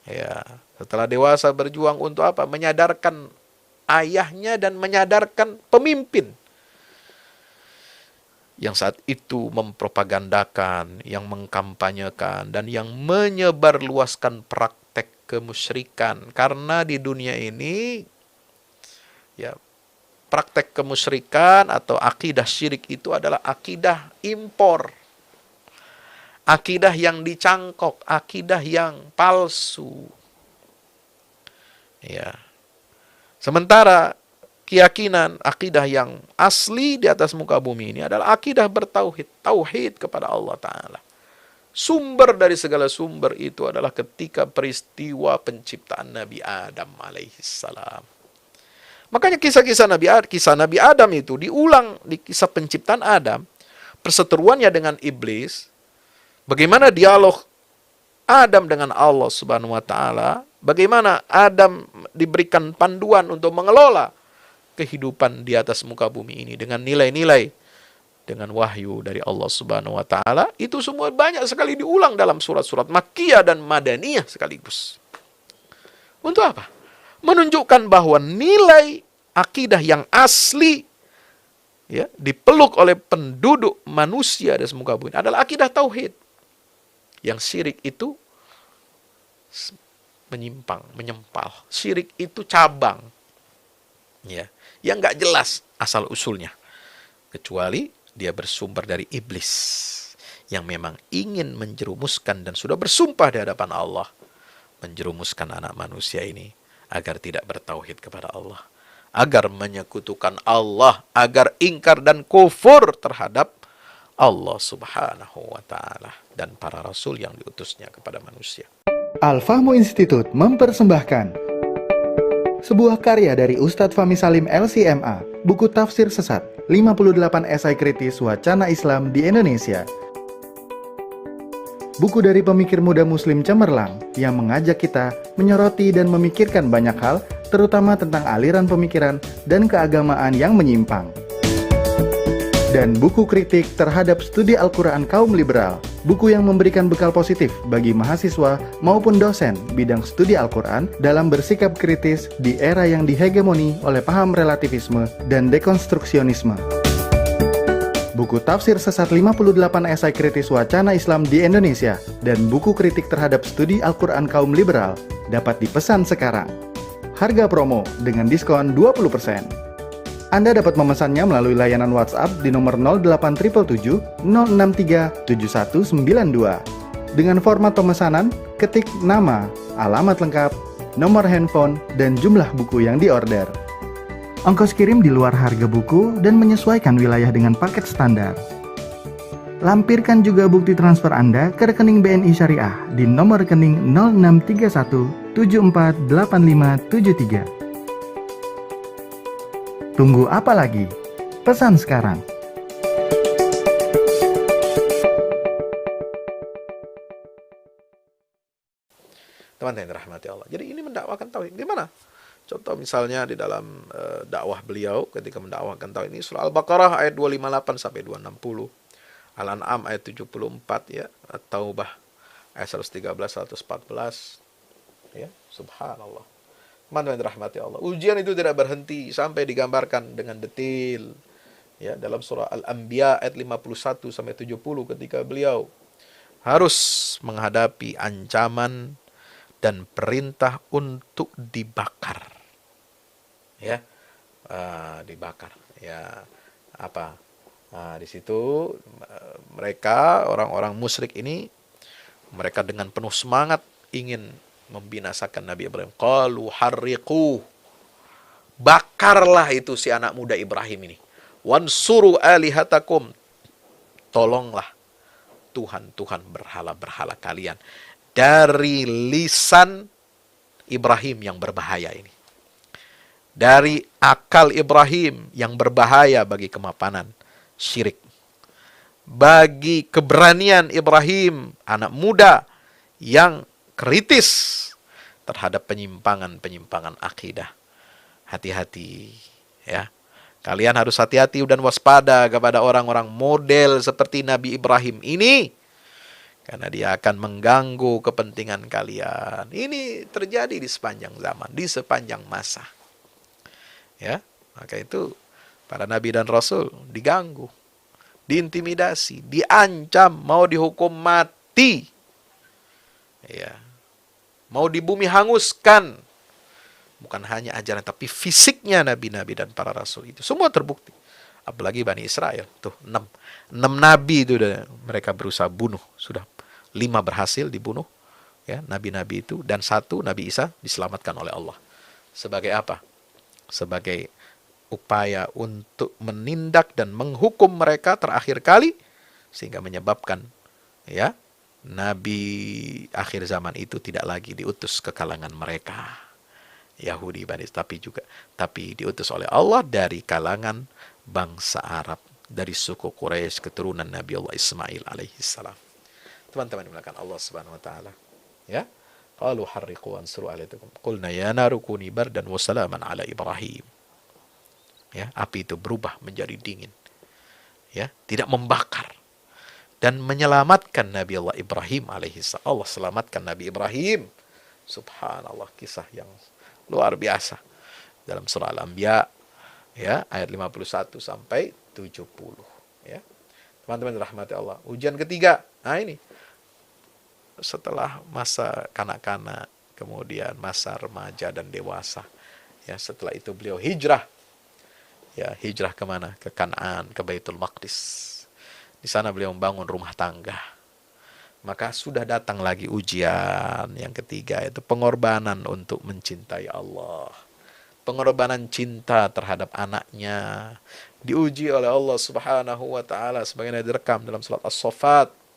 A: Ya, setelah dewasa berjuang untuk apa? Menyadarkan ayahnya dan menyadarkan pemimpin yang saat itu mempropagandakan, yang mengkampanyekan, dan yang menyebarluaskan praktek kemusyrikan. Karena di dunia ini, ya, praktek kemusyrikan atau akidah syirik itu adalah akidah impor. Akidah yang dicangkok, akidah yang palsu. Ya. Sementara keyakinan, akidah yang asli di atas muka bumi ini adalah akidah bertauhid, tauhid kepada Allah Ta'ala. Sumber dari segala sumber itu adalah ketika peristiwa penciptaan Nabi Adam alaihissalam. Makanya kisah Nabi Adam itu diulang di kisah penciptaan Adam, perseteruannya dengan iblis, bagaimana dialog Adam dengan Allah Subhanahu wa taala, bagaimana Adam diberikan panduan untuk mengelola kehidupan di atas muka bumi ini dengan nilai-nilai, dengan wahyu dari Allah Subhanahu wa taala. Itu semua banyak sekali diulang dalam surat-surat Makkiyah dan Madaniyah sekaligus. Untuk apa? Menunjukkan bahwa nilai akidah yang asli, ya, dipeluk oleh penduduk manusia di muka bumi adalah akidah tauhid. Yang syirik itu menyimpang, menyempal. Syirik itu cabang, ya, yang nggak jelas asal usulnya, kecuali dia bersumber dari iblis yang memang ingin menjerumuskan dan sudah bersumpah di hadapan Allah, menjerumuskan anak manusia ini agar tidak bertauhid kepada Allah, agar menyekutukan Allah, agar ingkar dan kufur terhadap Allah Subhanahu wa ta'ala dan para rasul yang diutusnya kepada manusia.
B: Al-Fahmu Institute mempersembahkan sebuah karya dari Ustadz Fahmi Salim LCMA, buku Tafsir Sesat, 58 esai kritis wacana Islam di Indonesia. Buku dari pemikir muda muslim cemerlang yang mengajak kita menyoroti dan memikirkan banyak hal, terutama tentang aliran pemikiran dan keagamaan yang menyimpang. Dan buku kritik terhadap studi Al-Quran kaum liberal, buku yang memberikan bekal positif bagi mahasiswa maupun dosen bidang studi Al-Quran dalam bersikap kritis di era yang dihegemoni oleh paham relativisme dan dekonstruksionisme. buku Tafsir Sesat 58 Esai Kritis Wacana Islam di Indonesia, dan buku kritik terhadap studi Al-Quran kaum liberal dapat dipesan sekarang. Harga promo dengan diskon 20%. Anda dapat memesannya melalui layanan WhatsApp di nomor 08777 063 7192. Dengan format pemesanan, ketik nama, alamat lengkap, nomor handphone, dan jumlah buku yang diorder. Ongkos kirim di luar harga buku dan menyesuaikan wilayah dengan paket standar. Lampirkan juga bukti transfer Anda ke rekening BNI Syariah di nomor rekening 0631 748573. Tunggu apa lagi? Pesan sekarang.
A: Teman-teman yang dirahmati Allah. Jadi ini mendakwakan tauhid. Gimana? Contoh misalnya di dalam dakwah beliau ketika mendakwakan tauhid ini surah Al-Baqarah ayat 258 sampai 260. Al-An'am ayat 74 ya, At-Taubah ayat 113 114. Ya, subhanallah. Teman-teman dirahmati Allah. Ujian itu tidak berhenti sampai digambarkan dengan detail. Ya, dalam surah Al-Anbiya ayat 51 sampai 70 ketika beliau harus menghadapi ancaman dan perintah untuk dibakar. Ya, dibakar. Ya, apa? Di situ mereka orang-orang musyrik ini mereka dengan penuh semangat ingin membinasakan Nabi Ibrahim. Qalu harriqu. Bakarlah itu si anak muda Ibrahim ini. Wansuru alihatakum. Tolonglah Tuhan-Tuhan berhala-berhala kalian dari lisan Ibrahim yang berbahaya ini. Dari akal Ibrahim yang berbahaya bagi kemapanan syirik. Bagi keberanian Ibrahim, anak muda yang kritis terhadap penyimpangan-penyimpangan akidah. Hati-hati ya. Kalian harus hati-hati dan waspada kepada orang-orang model seperti Nabi Ibrahim ini. Karena dia akan mengganggu kepentingan kalian. Ini terjadi di sepanjang zaman, di sepanjang masa. Ya, maka itu para nabi dan rasul diganggu, diintimidasi, diancam, mau dihukum mati. Ya. Mau di bumi hanguskan. Bukan hanya ajaran tapi fisiknya nabi-nabi dan para rasul itu semua terbukti. Apalagi Bani Israel, tuh 6 nabi itu mereka berusaha bunuh, sudah 5 berhasil dibunuh, ya nabi-nabi itu, dan 1 Nabi Isa diselamatkan oleh Allah. Sebagai apa? Sebagai upaya untuk menindak dan menghukum mereka terakhir kali, sehingga menyebabkan ya nabi akhir zaman itu tidak lagi diutus ke kalangan mereka Yahudi Bani, tapi diutus oleh Allah dari kalangan bangsa Arab, dari suku Quraisy, keturunan Nabi Allah Ismail alaihi salam. Teman-teman dimulakan Allah Subhanahu wa taala. Ya. Qalu harriqu wansuru alaikum. Qulna ya naru kuni bardan wa salaman ala Ibrahim. Ya, api itu berubah menjadi dingin. Ya, tidak membakar dan menyelamatkan Nabi Allah Ibrahim alaihi salam. Allah selamatkan Nabi Ibrahim. Subhanallah, kisah yang luar biasa dalam surah Al-Anbiya ya ayat 51 sampai 70 ya. Teman-teman rahmati Allah. Ujian ketiga. Nah ini setelah masa kanak-kanak, kemudian masa remaja dan dewasa. Ya, setelah itu beliau hijrah. Ya, hijrah kemana? Ke Kanaan, ke Baitul Maqdis. Di sana beliau membangun rumah tangga. Maka sudah datang lagi ujian yang ketiga, yaitu pengorbanan untuk mencintai Allah. Pengorbanan cinta terhadap anaknya diuji oleh Allah Subhanahu wa taala sebagaimana direkam dalam surat As-Saffat.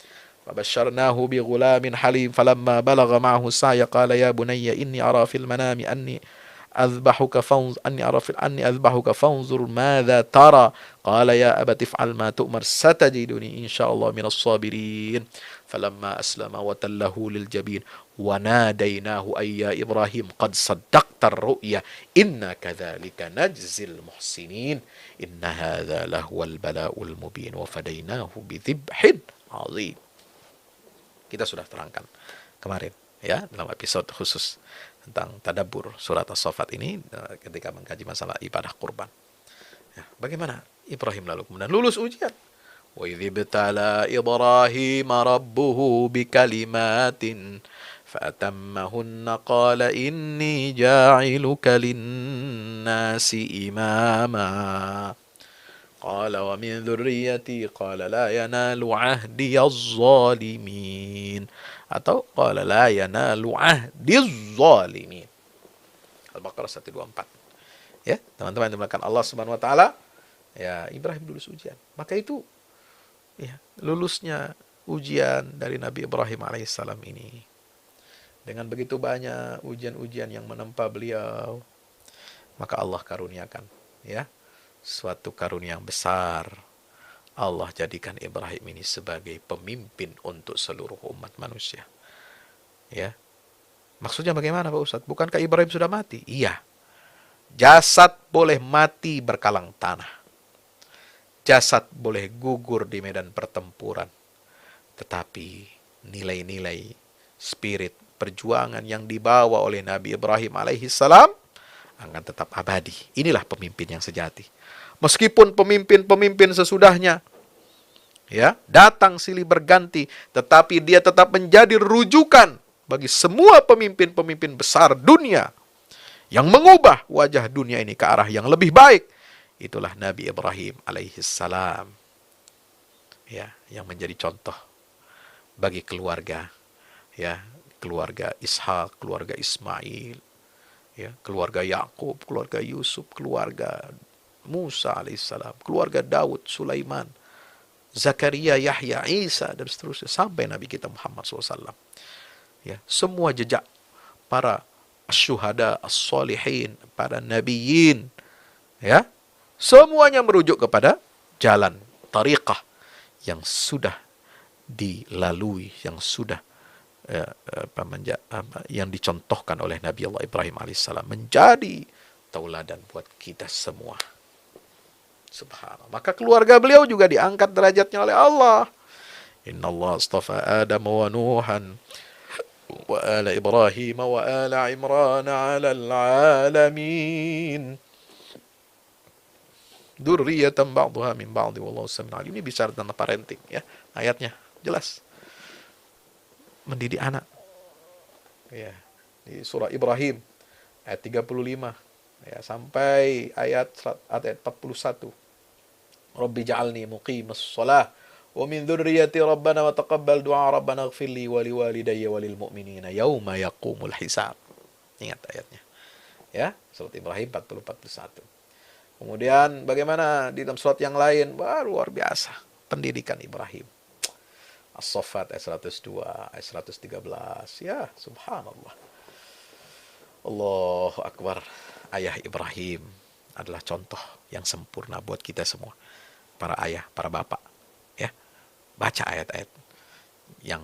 A: Fabasyarnahu bighulamin halim falamma balagha ma'ahu sa'ya qala ya bunayya inni ara fil manami anni أذبحك فانظر ماذا ترى قال يا أبت افعل ما تؤمر ستجدني إن شاء الله من الصابرين فلما أسلم وتله للجبين وناديناه أي يا إبراهيم قد صدقت الرؤيا إنا كذلك نجزي المحسنين إن هذا لهو البلاء المبين وفديناه بذبح عظيم. Kita sudah terangkan kemarin ya dalam episode khusus tentang tadabbur surat As-Saffat ini ketika mengkaji masalah ibadah kurban. Ya, bagaimana Ibrahim lalu kemudian lulus ujian. Wa idh ibtala Ibrahim rabbuhu bikalimatin فأتمهن قال إني جاعلك للناس إماما قال ومن ذريتي قال لا ينال عهدي الظالمين atau قال لا ينال عهدي الظالمين. Al-Baqarah 124. Ya, teman-teman yang dimuliakan Allah Subhanahu wa taala, ya Ibrahim lulus ujian. Maka itu ya, lulusnya ujian dari Nabi Ibrahim alaihissalam ini dengan begitu banyak ujian-ujian yang menempa beliau, maka Allah karuniakan ya suatu karunia yang besar. Allah jadikan Ibrahim ini sebagai pemimpin untuk seluruh umat manusia. Ya. Maksudnya bagaimana Pak Ustadz? Bukankah Ibrahim sudah mati? Iya. Jasad boleh mati berkalang tanah. Jasad boleh gugur di medan pertempuran. Tetapi nilai-nilai spirit perjuangan yang dibawa oleh Nabi Ibrahim alaihissalam akan tetap abadi. Inilah pemimpin yang sejati. Meskipun pemimpin-pemimpin sesudahnya ya datang silih berganti, tetapi dia tetap menjadi rujukan bagi semua pemimpin-pemimpin besar dunia yang mengubah wajah dunia ini ke arah yang lebih baik. Itulah Nabi Ibrahim alaihissalam. Ya, yang menjadi contoh bagi keluarga ya, keluarga Ishak, keluarga Ismail, ya, keluarga Yakub, keluarga Yusuf, keluarga Musa alaihissalam, keluarga Daud, Sulaiman, Zakaria, Yahya, Isa, dan seterusnya sampai Nabi kita Muhammad SAW. Ya, semua jejak para syuhada, as-salihin, para nabiyin, ya, semuanya merujuk kepada jalan tariqah yang sudah dilalui, yang sudah yang dicontohkan oleh Nabi Allah Ibrahim alaihissalam, menjadi tauladan buat kita semua. Subhanallah. Maka keluarga beliau juga diangkat derajatnya oleh Allah. Inna Allah astafa Adam wa Nuhan wa ala Ibrahim wa ala Imran ala alamin. Dzurriyyatan ba'daha min ba'd wallahu sami'un alim. Ini bicara tentang parenting ya. Ayatnya jelas. Mendidik anak. Ya, di surah Ibrahim ayat 35 ya sampai ayat 41. Rabbi ja'alni muqimas shalah wa min dzurriyyati rabbana wa taqabbal du'a rabbana ighfirli wa liwalidayya wa lil mu'minina yauma yaqumul hisab. Ingat ayatnya. Ya, surat Ibrahim 40-41. Kemudian bagaimana di dalam surat yang lain? Wah, luar biasa pendidikan Ibrahim. As-Saffat ayat 102, ayat 113. Ya, subhanallah. Allahu Akbar. Ayah Ibrahim adalah contoh yang sempurna buat kita semua. Para ayah, para bapak. Ya, baca ayat-ayat yang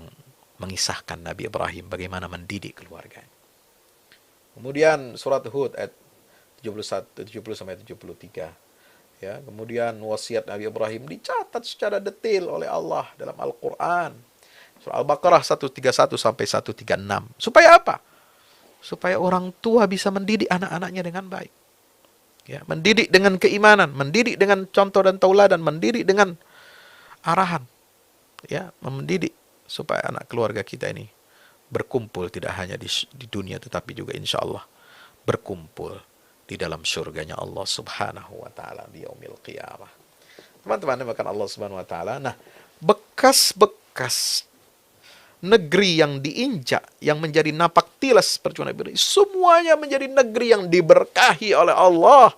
A: mengisahkan Nabi Ibrahim bagaimana mendidik keluarganya. Kemudian surat Hud ayat 70-73. Ya, kemudian wasiat Nabi Ibrahim dicatat secara detail oleh Allah dalam Al-Quran. Surah Al-Baqarah 131 sampai 136. Supaya apa? Supaya orang tua bisa mendidik anak-anaknya dengan baik. Ya, mendidik dengan keimanan, mendidik dengan contoh dan tauladan, mendidik dengan arahan. Ya, mendidik supaya anak keluarga kita ini berkumpul tidak hanya di dunia tetapi juga insya Allah berkumpul di dalam surganya Allah Subhanahu wa taala di yaumil qiyamah. Teman-teman dimakan Allah Subhanahu wa taala. Nah, bekas-bekas negeri yang diinjak yang menjadi napak tilas perjuangan Ibrahim, semuanya menjadi negeri yang diberkahi oleh Allah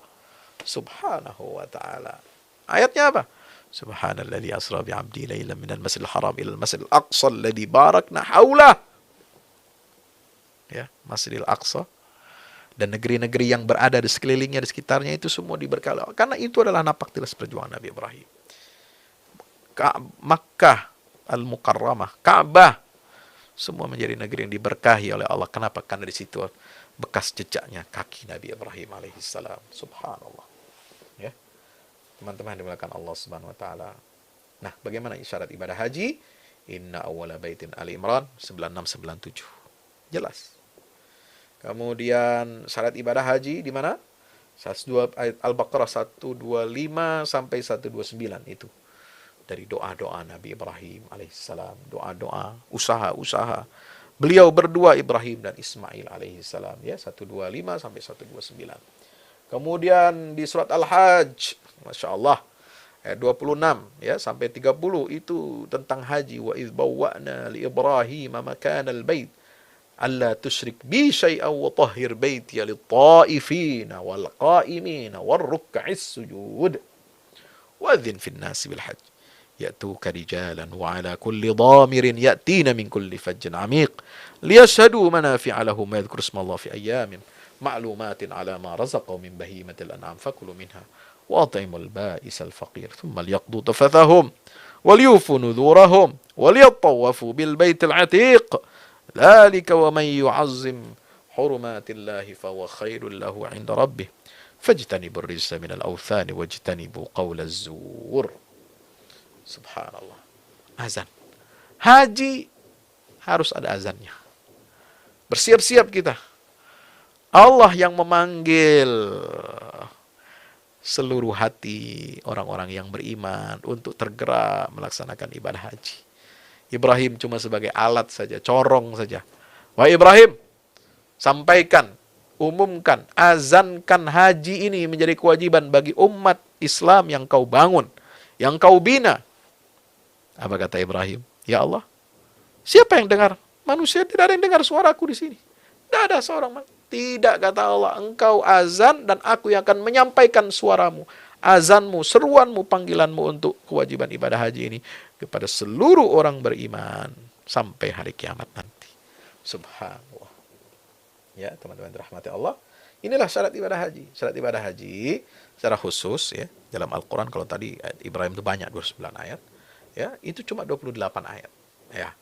A: Subhanahu wa taala. Ayatnya apa? Subhanalladzi asra bi 'abdi lailan minal masjidil haram ilal masjidil aqsa alladzi barakna haulah. Ya, Masjidil Aqsa dan negeri-negeri yang berada di sekelilingnya, di sekitarnya itu semua diberkahi. Karena itu adalah napak tilas perjuangan Nabi Ibrahim. Makkah Al-Mukarramah, Ka'bah, semua menjadi negeri yang diberkahi oleh Allah. Kenapa? Karena di situ bekas jejaknya kaki Nabi Ibrahim alaihissalam. Subhanallah. Ya, teman-teman dimuliakan Allah Subhanahu wa taala. Nah, bagaimana isyarat ibadah haji? Inna awwala baitin Ali Imran 9697. Jelas. Kemudian syarat ibadah haji di mana? 102 ayat Al-Baqarah 125 sampai 129 itu. dari doa-doa Nabi Ibrahim alaihissalam, doa-doa, usaha-usaha beliau berdua Ibrahim dan Ismail alaihissalam, ya, 125 sampai 129. Kemudian di surat Al-Hajj, Masya Allah, ayat 26 ya sampai 30 itu tentang haji. Wa idh bawwa'na li Ibrahim makanal bait alla tusyrik bi syai'an wa tahhir baitiya lit-ta'ifina wal qa'imina war ruk'is sujud. Wa adhin fin nasi bil hajj ya'tuka rijalan wa ala kulli dhamirin ya'tina min kulli fajjin 'amiq liyashhadu manafi'a lahum wa yadhkuru ismallahi fi ayyamin ma'lumatin 'ala ma razaqahum min bahimatil an'am fakulu minha وأطعموا البائس الفقير ثم ليقضوا تفثهم وليوفوا نذورهم وليطوفوا بالبيت العتيق ذلك ومن يعظم حرمات الله فهو خير له عند ربه فاجتنبوا الرجس من الأوثان واجتنبوا قول الزور. Subhanallah. Azan. Haji harus ada azannya. Bersiap-siap kita. Allah yang memanggil seluruh hati orang-orang yang beriman untuk tergerak melaksanakan ibadah haji. Ibrahim cuma sebagai alat saja, corong saja. Wahai Ibrahim, sampaikan, umumkan, azankan haji ini menjadi kewajiban bagi umat Islam yang kau bangun, yang kau bina. Apa kata Ibrahim? Ya Allah, siapa yang dengar? Manusia tidak ada yang dengar suaraku di sini. Tidak ada seorang manusia. Tidak, kata Allah, engkau azan dan aku yang akan menyampaikan suaramu, azanmu, seruanmu, panggilanmu untuk kewajiban ibadah haji ini kepada seluruh orang beriman sampai hari kiamat nanti. Subhanallah. Ya, teman-teman dirahmati Allah. Inilah syarat ibadah haji. Syarat ibadah haji secara khusus ya dalam Al-Quran, kalau tadi Ibrahim itu banyak 29 ayat, ya itu cuma 28 ayat. Ya.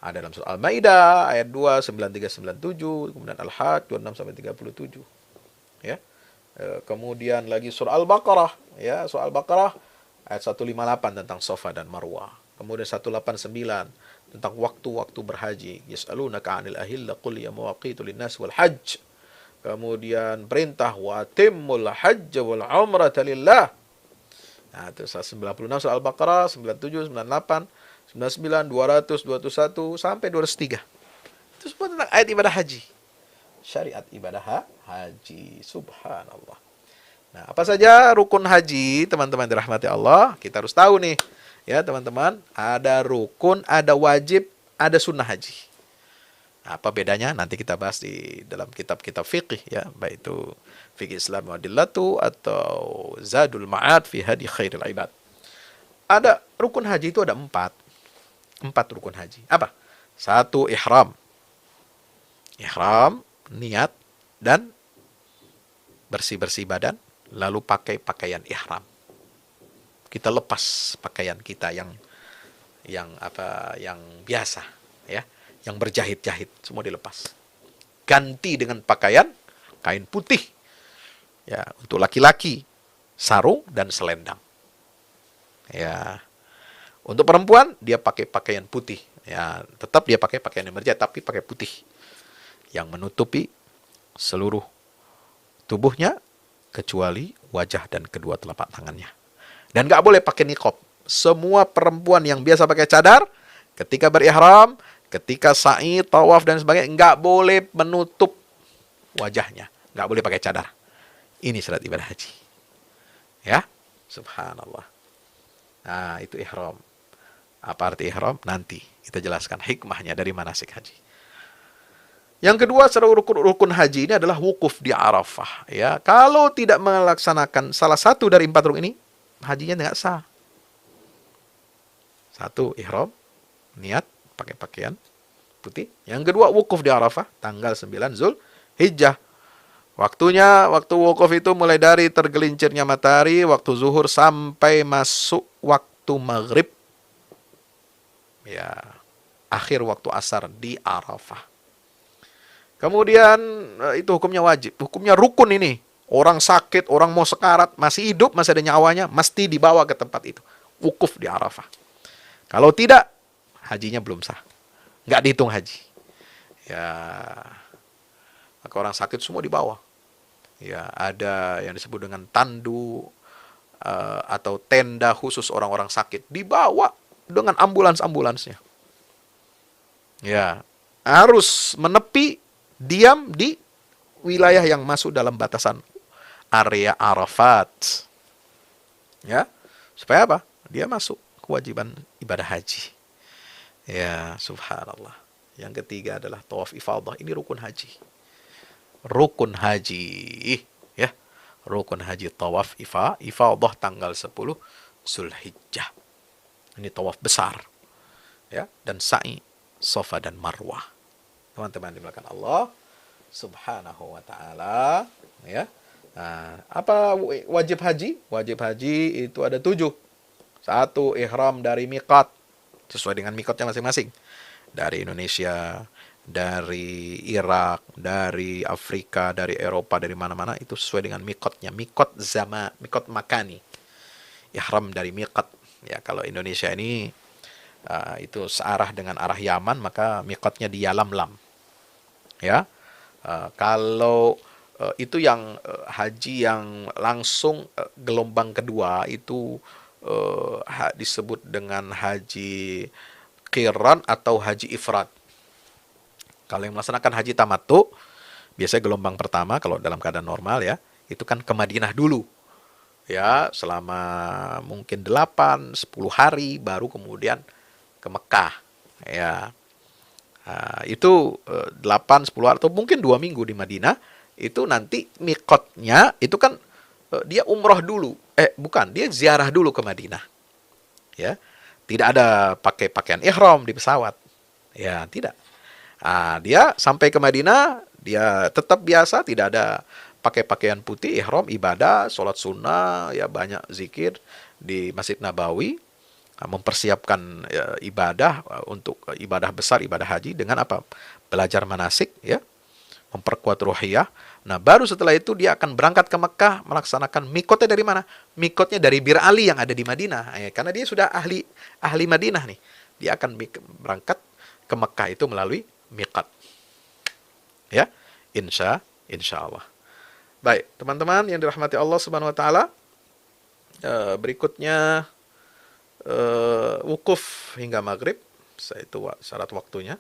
A: Ada dalam surah Al-Maidah ayat 2, 93, 97, kemudian Al-Hajj 26 sampai 37. Ya. Kemudian lagi surah Al-Baqarah, ya, surah Al-Baqarah ayat 158 tentang Safa dan Marwah. Kemudian 189 tentang waktu-waktu berhaji. Yas'alunaka 'anil ahilla qul ya mawaqitu lin-nas wal hajj. Kemudian perintah wa timmul hajj wal umrata lillah. Nah, itu 196 surah Al-Baqarah, 97, 98, 99, 200, 201 sampai 203. Itu semua tentang ayat ibadah haji. Syariat ibadah haji. Subhanallah. Nah, apa saja rukun haji, teman-teman dirahmati Allah? Kita harus tahu nih. Ya, teman-teman, ada rukun, ada wajib, ada sunnah haji. Nah, apa bedanya? Nanti kita bahas di dalam kitab-kitab fikih ya, baik itu Fikih Islam wa Adillatu atau Zadul Ma'ad fi Hadi Khairil Ibad. Ada rukun haji itu ada 4 rukun haji. Apa? 1, ihram. Ihram, niat, dan bersih-bersih badan, lalu pakai pakaian ihram. Kita lepas pakaian kita yang biasa, ya, yang berjahit-jahit, semua dilepas. Ganti dengan pakaian kain putih. Ya, untuk laki-laki sarung dan selendang. Ya. Untuk perempuan, dia pakai pakaian putih. Ya, tetap dia pakai pakaian yang berjahit, tapi pakai putih. Yang menutupi seluruh tubuhnya, kecuali wajah dan kedua telapak tangannya. Dan nggak boleh pakai niqab. Semua perempuan yang biasa pakai cadar, ketika berihram, ketika sa'i, tawaf, dan sebagainya, nggak boleh menutup wajahnya. Nggak boleh pakai cadar. Ini syarat ibadah haji. Ya, subhanallah. Nah, itu ihram. Apa arti ihram? Nanti kita jelaskan hikmahnya dari manasik haji. Yang kedua, secara rukun haji ini adalah wukuf di Arafah. Ya, kalau tidak melaksanakan salah satu dari 4 rukun ini, hajinya tidak sah. 1, ihram, niat, pakai pakaian putih. Yang kedua, wukuf di Arafah, tanggal 9 Zulhijjah. Waktu wukuf itu mulai dari tergelincirnya matahari, waktu zuhur sampai masuk waktu maghrib. Ya, akhir waktu asar di Arafah. Kemudian itu hukumnya wajib, hukumnya rukun ini. Orang sakit, orang mau sekarat, masih hidup, masih ada nyawanya, mesti dibawa ke tempat itu. Wukuf di Arafah. Kalau tidak, hajinya belum sah. Nggak dihitung haji. Ya, maka orang sakit semua dibawa. Ya, ada yang disebut dengan tandu, atau tenda khusus orang-orang sakit, dibawa dengan ambulans-ambulansnya. Ya, harus menepi, diam di wilayah yang masuk dalam batasan area Arafat. Ya, supaya apa? Dia masuk kewajiban ibadah haji. Ya, subhanallah. Yang ketiga adalah tawaf ifadah. Ini rukun haji. Rukun haji, ya. Rukun haji tawaf ifadah tanggal 10 Zulhijjah. Ini tawaf besar. Ya, dan sa'i Safa dan Marwah. Teman-teman dimuliakan Allah Subhanahu wa taala, ya. Nah, apa wajib haji? Wajib haji itu ada 7. 1, ihram dari miqat sesuai dengan miqatnya masing-masing. Dari Indonesia, dari Irak, dari Afrika, dari Eropa, dari mana-mana itu sesuai dengan miqatnya. Miqat zaman, miqat makani. Ihram dari miqat. Ya, kalau Indonesia ini itu searah dengan arah Yaman, maka miqatnya di Yalamlam. Ya. Kalau itu yang haji yang langsung gelombang kedua itu disebut dengan haji qiran atau haji ifrad. Kalau yang melaksanakan haji tamattu, biasanya gelombang pertama kalau dalam keadaan normal ya, itu kan ke Madinah dulu. Ya, selama mungkin 8-10 hari baru kemudian ke Mekah. Ya. Itu 8-10 hari atau mungkin 2 minggu di Madinah, itu nanti miqatnya itu kan dia umroh dulu. Bukan, dia ziarah dulu ke Madinah. Ya. Tidak ada pakai pakaian ihram di pesawat. Ya, tidak. Dia sampai ke Madinah, dia tetap biasa, tidak ada pakai pakaian putih, ihram, ibadah, sholat sunnah, ya banyak zikir di Masjid Nabawi, mempersiapkan ibadah untuk ibadah besar, ibadah haji dengan apa? Belajar manasik, ya, memperkuat ruhiyah. Nah, baru setelah itu dia akan berangkat ke Mekah melaksanakan mikotnya dari mana? Mikotnya dari Bir Ali yang ada di Madinah. Karena dia sudah ahli Madinah nih. Dia akan berangkat ke Mekah itu melalui miqat. Ya, insya Allah. Baik, teman-teman yang dirahmati Allah Subhanahu wa taala, berikutnya wukuf hingga maghrib, itu syarat waktunya.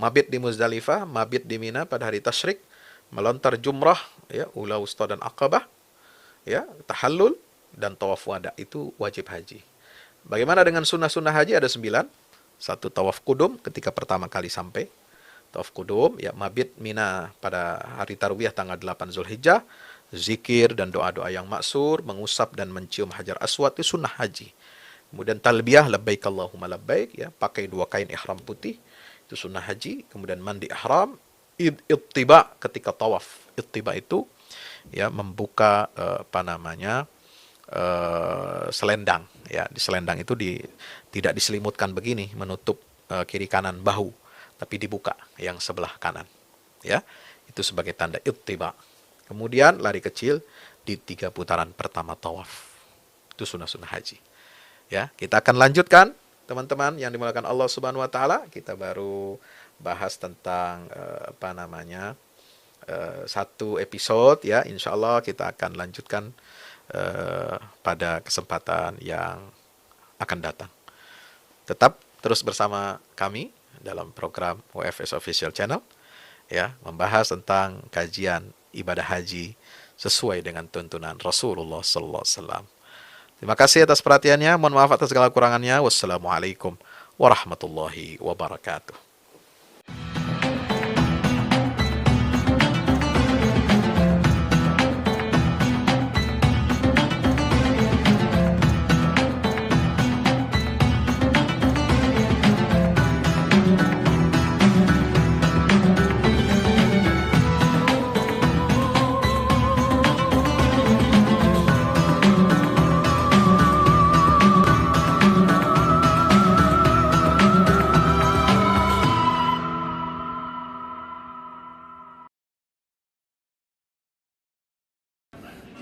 A: Mabit di Muzdalifah, mabit di Mina pada hari tasyrik, melontar jumrah, ya, ula, wusta dan aqabah, ya, tahallul dan tawaf wada, itu wajib haji. Bagaimana dengan sunnah-sunnah haji? Ada 9. 1, tawaf kudum ketika pertama kali sampai. Tawaf kudum, ya, mabit Mina pada hari tarwiyah tanggal 8 Zulhijjah, zikir dan doa-doa yang maksur, mengusap dan mencium hajar aswad, itu sunnah haji. Kemudian talbiyah, labbaik Allahumma labbaik, ya, pakai 2 kain ihram putih, itu sunnah haji. Kemudian mandi ihram, ittiba ketika tawaf. Ittiba itu, ya, membuka selendang, ya. Di selendang itu tidak diselimutkan begini menutup kiri kanan bahu, tapi dibuka yang sebelah kanan, ya. Itu sebagai tanda ittiba. Kemudian lari kecil di 3 putaran pertama tawaf. Itu sunnah-sunnah haji. Ya, kita akan lanjutkan, teman-teman yang dimuliakan Allah Subhanahu wa taala. Kita baru bahas tentang satu episode, ya. Insyaallah kita akan lanjutkan pada kesempatan yang akan datang. Tetap terus bersama kami dalam program WFS Official Channel, ya, membahas tentang kajian ibadah haji sesuai dengan tuntunan Rasulullah sallallahu alaihi wasallam. Terima kasih atas perhatiannya. Mohon maaf atas segala kurangannya. Wassalamualaikum warahmatullahi wabarakatuh.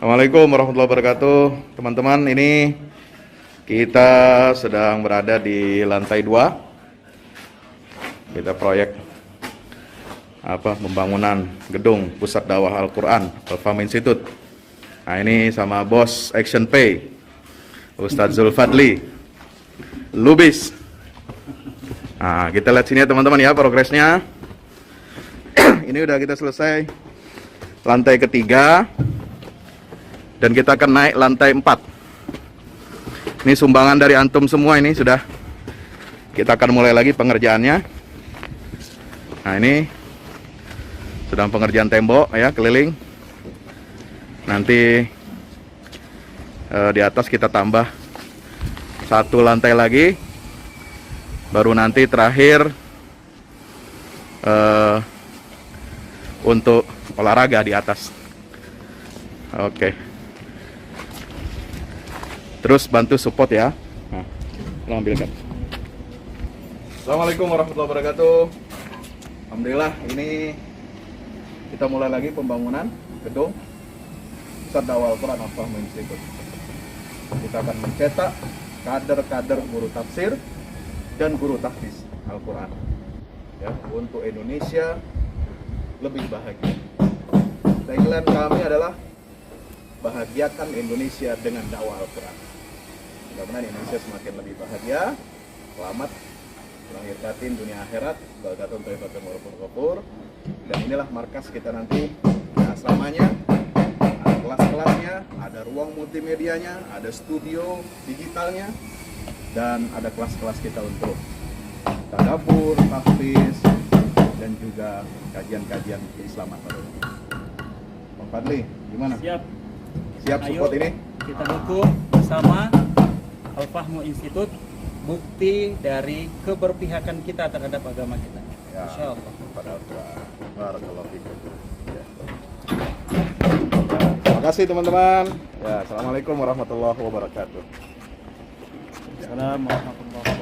A: Assalamualaikum warahmatullahi wabarakatuh. Teman-teman, ini kita sedang berada di lantai 2. Kita proyek pembangunan gedung Pusat Dakwah Al-Quran Al-Fahmi Institute. Nah, ini sama bos Action Pay. Ustadz Zulfadli Lubis. Nah, kita lihat sini ya teman-teman ya progresnya. Ini udah kita selesai lantai ketiga dan kita akan naik lantai 4. Ini sumbangan dari antum semua, ini sudah kita akan mulai lagi pengerjaannya. Nah, ini sedang pengerjaan tembok ya, keliling. Nanti di atas kita tambah 1 lantai lagi, baru nanti terakhir untuk olahraga di atas. Oke. Terus bantu support ya. Nah, tolong ambilkan. Assalamualaikum warahmatullahi wabarakatuh. Alhamdulillah, ini kita mulai lagi pembangunan gedung Pusat Dakwah Al-Quran Al-Fahmu Institute. Kita akan mencetak kader-kader guru tafsir dan guru tahfiz Al-Quran ya, untuk Indonesia lebih bahagia. Tagline kami adalah bahagiakan Indonesia dengan dakwah Al-Quran. Mudah-mudahan Indonesia semakin lebih bahagia, selamat lahir batin dunia akhirat, barakatun thayyibatun warahmatullahi wabarakatuh. Dan inilah markas kita nanti, asramanya, ada kelas-kelasnya, ada ruang multimedianya, ada studio digitalnya, dan ada kelas-kelas kita untuk tadabbur, tahfiz, dan juga kajian-kajian keislaman baru. Bang Fadli, gimana? Siap support ini?
C: Kita dukung bersama Al-Fahmu Institute, bukti dari keberpihakan kita terhadap agama kita.
A: Ya,
C: Insyaallah.
A: Barakallahu fikum. Ya. Terima kasih teman-teman. Ya, assalamualaikum warahmatullahi wabarakatuh.
C: Assalamualaikum warahmatullahi wabarakatuh.